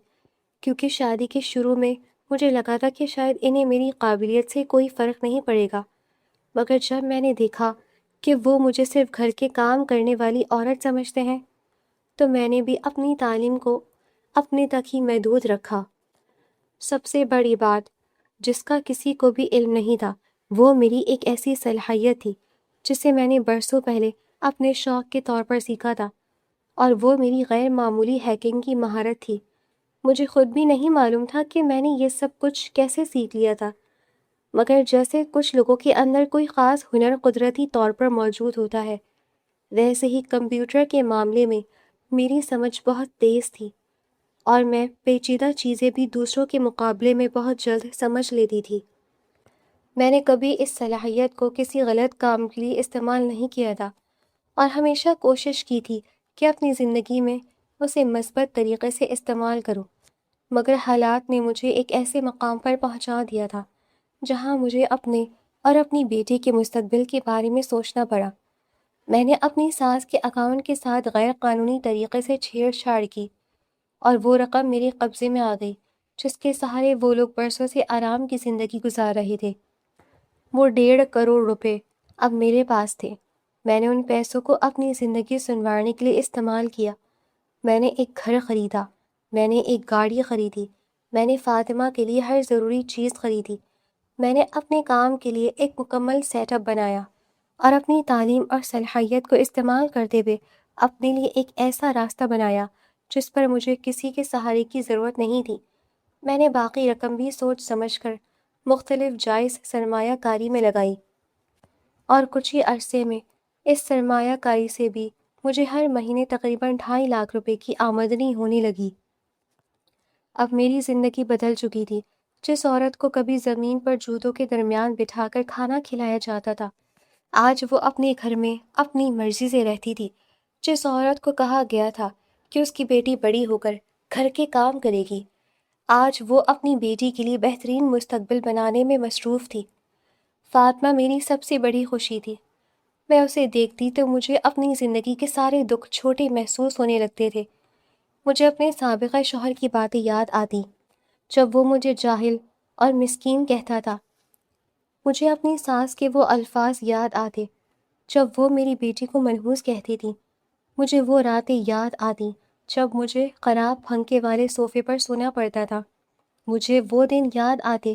کیونکہ شادی کے شروع میں مجھے لگا تھا کہ شاید انہیں میری قابلیت سے کوئی فرق نہیں پڑے گا، مگر جب میں نے دیکھا کہ وہ مجھے صرف گھر کے کام کرنے والی عورت سمجھتے ہیں، تو میں نے بھی اپنی تعلیم کو اپنے تک ہی محدود رکھا۔ سب سے بڑی بات جس کا کسی کو بھی علم نہیں تھا، وہ میری ایک ایسی صلاحیت تھی جسے میں نے برسوں پہلے اپنے شوق کے طور پر سیکھا تھا، اور وہ میری غیر معمولی ہیکنگ کی مہارت تھی۔ مجھے خود بھی نہیں معلوم تھا کہ میں نے یہ سب کچھ کیسے سیکھ لیا تھا، مگر جیسے کچھ لوگوں کے اندر کوئی خاص ہنر قدرتی طور پر موجود ہوتا ہے، ویسے ہی کمپیوٹر کے معاملے میں میری سمجھ بہت تیز تھی، اور میں پیچیدہ چیزیں بھی دوسروں کے مقابلے میں بہت جلد سمجھ لیتی تھی۔ میں نے کبھی اس صلاحیت کو کسی غلط کام کے لیے استعمال نہیں کیا تھا، اور ہمیشہ کوشش کی تھی کہ اپنی زندگی میں اسے مثبت طریقے سے استعمال کروں، مگر حالات نے مجھے ایک ایسے مقام پر پہنچا دیا تھا جہاں مجھے اپنے اور اپنی بیٹی کے مستقبل کے بارے میں سوچنا پڑا۔ میں نے اپنی ساس کے اکاؤنٹ کے ساتھ غیر قانونی طریقے سے چھیڑ چھاڑ کی، اور وہ رقم میرے قبضے میں آ گئی جس کے سہارے وہ لوگ برسوں سے آرام کی زندگی گزار رہے تھے۔ وہ 1.5 کروڑ روپے اب میرے پاس تھے۔ میں نے ان پیسوں کو اپنی زندگی سنوارنے کے لیے استعمال کیا۔ میں نے ایک گھر خریدا، میں نے ایک گاڑی خریدی، میں نے فاطمہ کے لیے ہر ضروری چیز خریدی۔ میں نے اپنے کام کے لیے ایک مکمل سیٹ اپ بنایا اور اپنی تعلیم اور صلاحیت کو استعمال کرتے ہوئے اپنے لیے ایک ایسا راستہ بنایا جس پر مجھے کسی کے سہارے کی ضرورت نہیں تھی۔ میں نے باقی رقم بھی سوچ سمجھ کر مختلف جائز سرمایہ کاری میں لگائی، اور کچھ ہی عرصے میں اس سرمایہ کاری سے بھی مجھے ہر مہینے تقریباً 2.5 لاکھ روپے کی آمدنی ہونے لگی۔ اب میری زندگی بدل چکی تھی۔ جس عورت کو کبھی زمین پر جوتوں کے درمیان بٹھا کر کھانا کھلایا جاتا تھا، آج وہ اپنے گھر میں اپنی مرضی سے رہتی تھی۔ جس عورت کو کہا گیا تھا کہ اس کی بیٹی بڑی ہو کر گھر کے کام کرے گی، آج وہ اپنی بیٹی کے لیے بہترین مستقبل بنانے میں مصروف تھی۔ فاطمہ میری سب سے بڑی خوشی تھی۔ میں اسے دیکھتی تو مجھے اپنی زندگی کے سارے دکھ چھوٹے محسوس ہونے لگتے تھے۔ مجھے اپنے سابقہ شوہر کی باتیں یاد آتی جب وہ مجھے جاہل اور مسکین کہتا تھا۔ مجھے اپنی ساس کے وہ الفاظ یاد آتے جب وہ میری بیٹی کو منحوس کہتی تھی۔ مجھے وہ راتیں یاد آتی جب مجھے خراب پنکھے والے صوفے پر سونا پڑتا تھا۔ مجھے وہ دن یاد آتے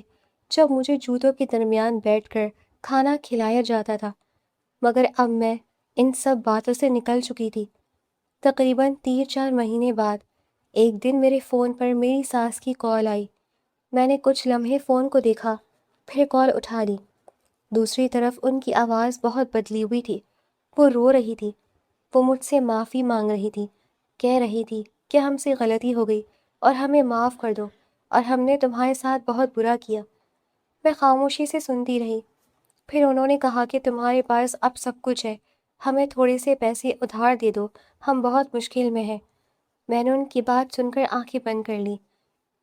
جب مجھے جوتوں کے درمیان بیٹھ کر کھانا کھلایا جاتا تھا، مگر اب میں ان سب باتوں سے نکل چکی تھی۔ تقریباً 3-4 مہینے بعد ایک دن میرے فون پر میری ساس کی کال آئی۔ میں نے کچھ لمحے فون کو دیکھا، پھر کال اٹھا لی۔ دوسری طرف ان کی آواز بہت بدلی ہوئی تھی۔ وہ رو رہی تھی۔ وہ مجھ سے معافی مانگ رہی تھی، کہہ رہی تھی کہ ہم سے غلطی ہو گئی اور ہمیں معاف کر دو، اور ہم نے تمہارے ساتھ بہت برا کیا۔ میں خاموشی سے سنتی رہی۔ پھر انہوں نے کہا کہ تمہارے پاس اب سب کچھ ہے، ہمیں تھوڑے سے پیسے ادھار دے دو، ہم بہت مشکل میں ہیں۔ میں نے ان کی بات سن کر آنکھیں بند کر لیں۔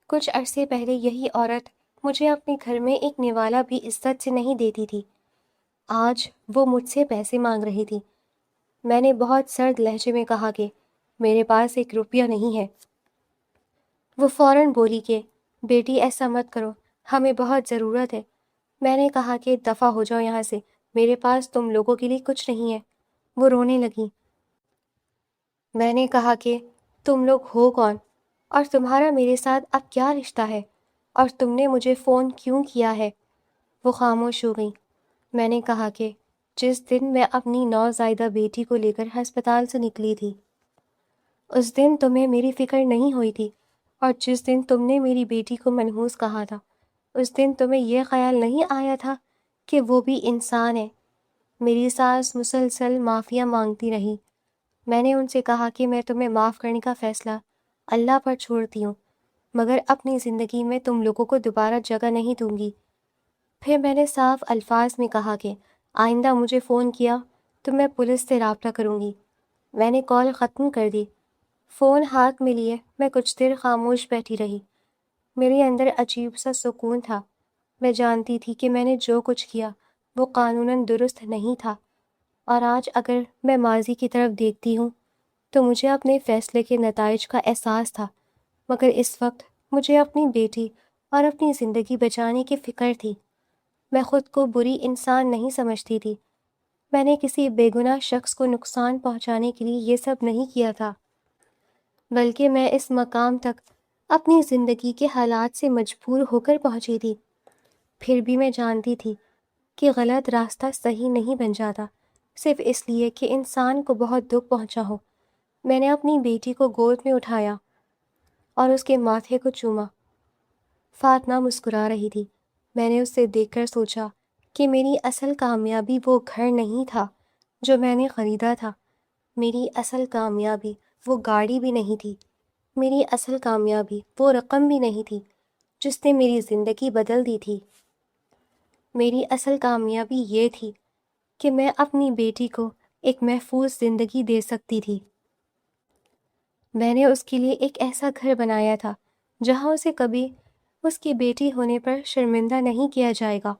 کچھ عرصے پہلے یہی عورت مجھے اپنے گھر میں ایک نوالا بھی عزت سے نہیں دیتی تھی، آج وہ مجھ سے پیسے مانگ رہی تھی۔ میں نے بہت سرد لہجے میں کہا کہ میرے پاس 1 روپیہ نہیں ہے۔ وہ فوراً بولی کہ بیٹی ایسا مت کرو، ہمیں بہت ضرورت ہے۔ میں نے کہا کہ دفع ہو جاؤ یہاں سے، میرے پاس تم لوگوں کے لیے کچھ نہیں ہے۔ وہ رونے لگیں۔ میں نے کہا کہ تم لوگ ہو کون، اور تمہارا میرے ساتھ اب کیا رشتہ ہے، اور تم نے مجھے فون کیوں کیا ہے؟ وہ خاموش ہو گئی۔ میں نے کہا کہ جس دن میں اپنی نوزائیدہ بیٹی کو لے کر ہسپتال سے نکلی تھی، اس دن تمہیں میری فکر نہیں ہوئی تھی، اور جس دن تم نے میری بیٹی کو منحوس کہا تھا، اس دن تمہیں یہ خیال نہیں آیا تھا کہ وہ بھی انسان ہے۔ میری ساس مسلسل معافیاں مانگتی رہی۔ میں نے ان سے کہا کہ میں تمہیں معاف کرنے کا فیصلہ اللہ پر چھوڑتی ہوں، مگر اپنی زندگی میں تم لوگوں کو دوبارہ جگہ نہیں دوں گی۔ پھر میں نے صاف الفاظ میں کہا کہ آئندہ مجھے فون کیا تو میں پولیس سے رابطہ کروں گی۔ میں نے کال ختم کر دی۔ فون ہاتھ میں لیے میں کچھ دیر خاموش بیٹھی رہی۔ میرے اندر عجیب سا سکون تھا۔ میں جانتی تھی کہ میں نے جو کچھ کیا وہ قانوناً درست نہیں تھا، اور آج اگر میں ماضی کی طرف دیکھتی ہوں تو مجھے اپنے فیصلے کے نتائج کا احساس تھا، مگر اس وقت مجھے اپنی بیٹی اور اپنی زندگی بچانے کی فکر تھی۔ میں خود کو بری انسان نہیں سمجھتی تھی۔ میں نے کسی بے گناہ شخص کو نقصان پہنچانے کے لیے یہ سب نہیں کیا تھا، بلکہ میں اس مقام تک اپنی زندگی کے حالات سے مجبور ہو کر پہنچی تھی۔ پھر بھی میں جانتی تھی کہ غلط راستہ صحیح نہیں بن جاتا صرف اس لیے کہ انسان کو بہت دکھ پہنچا ہو۔ میں نے اپنی بیٹی کو گود میں اٹھایا اور اس کے ماتھے کو چوما۔ فاطمہ مسکرا رہی تھی۔ میں نے اسے دیکھ کر سوچا کہ میری اصل کامیابی وہ گھر نہیں تھا جو میں نے خریدا تھا، میری اصل کامیابی وہ گاڑی بھی نہیں تھی، میری اصل کامیابی وہ رقم بھی نہیں تھی جس نے میری زندگی بدل دی تھی۔ میری اصل کامیابی یہ تھی کہ میں اپنی بیٹی کو ایک محفوظ زندگی دے سکتی تھی۔ میں نے اس کے لیے ایک ایسا گھر بنایا تھا جہاں اسے کبھی اس کی بیٹی ہونے پر شرمندہ نہیں کیا جائے گا۔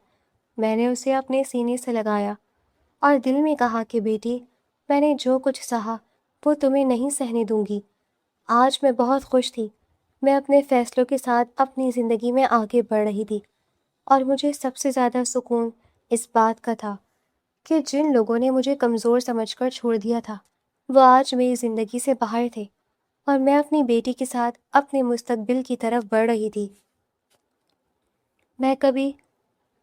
میں نے اسے اپنے سینے سے لگایا اور دل میں کہا کہ بیٹی، میں نے جو کچھ سہا وہ تمہیں نہیں سہنے دوں گی۔ آج میں بہت خوش تھی۔ میں اپنے فیصلوں کے ساتھ اپنی زندگی میں آگے بڑھ رہی تھی، اور مجھے سب سے زیادہ سکون اس بات کا تھا کہ جن لوگوں نے مجھے کمزور سمجھ کر چھوڑ دیا تھا وہ آج میری زندگی سے باہر تھے اور میں اپنی بیٹی کے ساتھ اپنے مستقبل کی طرف بڑھ رہی تھی۔ میں کبھی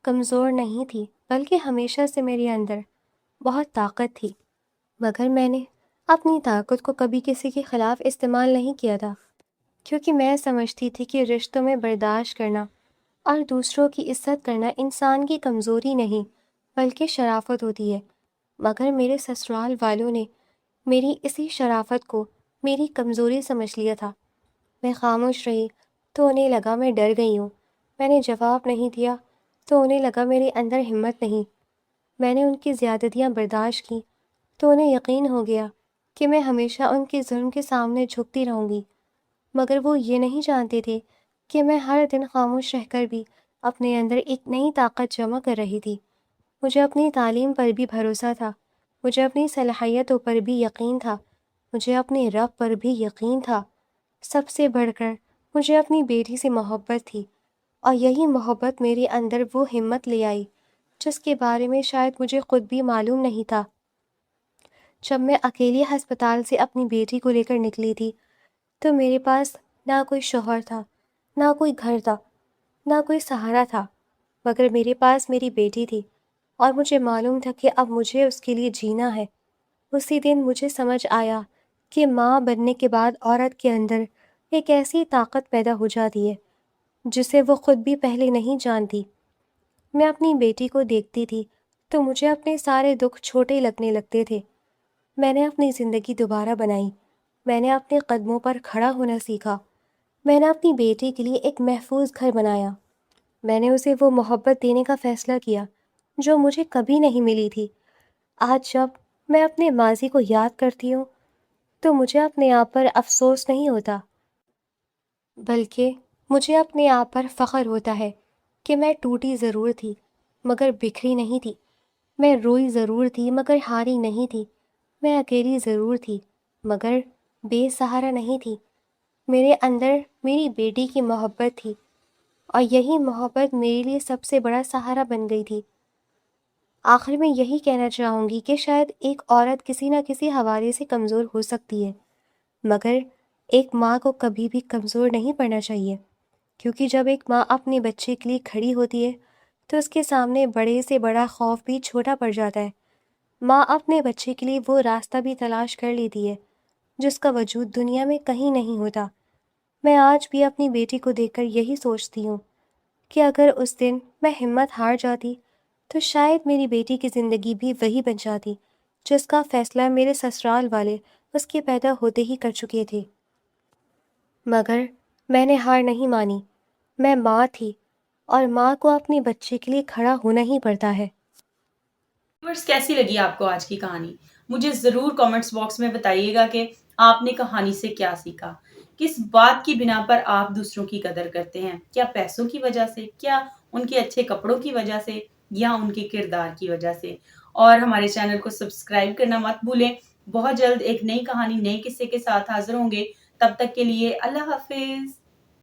کمزور نہیں تھی بلکہ ہمیشہ سے میرے اندر بہت طاقت تھی، مگر میں نے اپنی طاقت کو کبھی کسی کے خلاف استعمال نہیں کیا تھا، کیونکہ میں سمجھتی تھی کہ رشتوں میں برداشت کرنا اور دوسروں کی عزت کرنا انسان کی کمزوری نہیں بلکہ شرافت ہوتی ہے۔ مگر میرے سسرال والوں نے میری اسی شرافت کو میری کمزوری سمجھ لیا تھا۔ میں خاموش رہی تو انہیں لگا میں ڈر گئی ہوں، میں نے جواب نہیں دیا تو انہیں لگا میرے اندر ہمت نہیں، میں نے ان کی زیادتیاں برداشت کی تو انہیں یقین ہو گیا کہ میں ہمیشہ ان کے ظلم کے سامنے جھکتی رہوں گی۔ مگر وہ یہ نہیں جانتے تھے کہ میں ہر دن خاموش رہ کر بھی اپنے اندر ایک نئی طاقت جمع کر رہی تھی۔ مجھے اپنی تعلیم پر بھی بھروسہ تھا، مجھے اپنی صلاحیتوں پر بھی یقین تھا، مجھے اپنے رب پر بھی یقین تھا، سب سے بڑھ کر مجھے اپنی بیٹی سے محبت تھی، اور یہی محبت میرے اندر وہ ہمت لے آئی جس کے بارے میں شاید مجھے خود بھی معلوم نہیں تھا۔ جب میں اکیلی ہسپتال سے اپنی بیٹی کو لے کر نکلی تھی تو میرے پاس نہ کوئی شوہر تھا، نہ کوئی گھر تھا، نہ کوئی سہارا تھا، مگر میرے پاس میری بیٹی تھی، اور مجھے معلوم تھا کہ اب مجھے اس کے لیے جینا ہے۔ اسی دن مجھے سمجھ آیا کہ ماں بننے کے بعد عورت کے اندر ایک ایسی طاقت پیدا ہو جاتی ہے جسے وہ خود بھی پہلے نہیں جانتی۔ میں اپنی بیٹی کو دیکھتی تھی تو مجھے اپنے سارے دکھ چھوٹے لگنے لگتے تھے۔ میں نے اپنی زندگی دوبارہ بنائی، میں نے اپنے قدموں پر کھڑا ہونا سیکھا، میں نے اپنی بیٹی کے لیے ایک محفوظ گھر بنایا، میں نے اسے وہ محبت دینے کا فیصلہ کیا جو مجھے کبھی نہیں ملی تھی۔ آج جب میں اپنے ماضی کو یاد کرتی ہوں تو مجھے اپنے آپ پر افسوس نہیں ہوتا، بلکہ مجھے اپنے آپ پر فخر ہوتا ہے کہ میں ٹوٹی ضرور تھی مگر بکھری نہیں تھی، میں روئی ضرور تھی مگر ہاری نہیں تھی، میں اکیلی ضرور تھی مگر بے سہارا نہیں تھی۔ میرے اندر میری بیٹی کی محبت تھی، اور یہی محبت میرے لیے سب سے بڑا سہارا بن گئی تھی۔ آخر میں یہی کہنا چاہوں گی کہ شاید ایک عورت کسی نہ کسی حوالے سے کمزور ہو سکتی ہے، مگر ایک ماں کو کبھی بھی کمزور نہیں پڑنا چاہیے، کیونکہ جب ایک ماں اپنے بچے کے لیے کھڑی ہوتی ہے تو اس کے سامنے بڑے سے بڑا خوف بھی چھوٹا پڑ جاتا ہے۔ ماں اپنے بچے کے لیے وہ راستہ بھی تلاش کر لیتی ہے جس کا وجود دنیا میں کہیں نہیں ہوتا۔ میں آج بھی اپنی بیٹی کو دیکھ کر یہی سوچتی ہوں کہ اگر اس دن میں ہمت ہار جاتی تو شاید میری بیٹی کی زندگی بھی وہی بن جاتی جس کا فیصلہ میرے سسرال والے اس کے پیدا ہوتے ہی کر چکے تھے۔ مگر میں نے ہار نہیں مانی، میں ماں تھی، اور ماں کو اپنے بچے کے لیے کھڑا ہونا ہی پڑتا ہے۔ ویورز، کیسی لگی آپ کو آج کی کہانی؟ مجھے ضرور کامنٹس باکس میں بتائیے گا کہ آپ نے کہانی سے کیا سیکھا، کس بات کی بنا پر آپ دوسروں کی قدر کرتے ہیں؟ کیا پیسوں کی وجہ سے، کیا ان کے اچھے کپڑوں کی وجہ سے، یا ان کے کردار کی وجہ سے؟ اور ہمارے چینل کو سبسکرائب کرنا مت بھولیں۔ بہت جلد ایک نئی کہانی نئے قصے کے ساتھ حاضر ہوں گے، تب تک کے لیے اللہ حافظ۔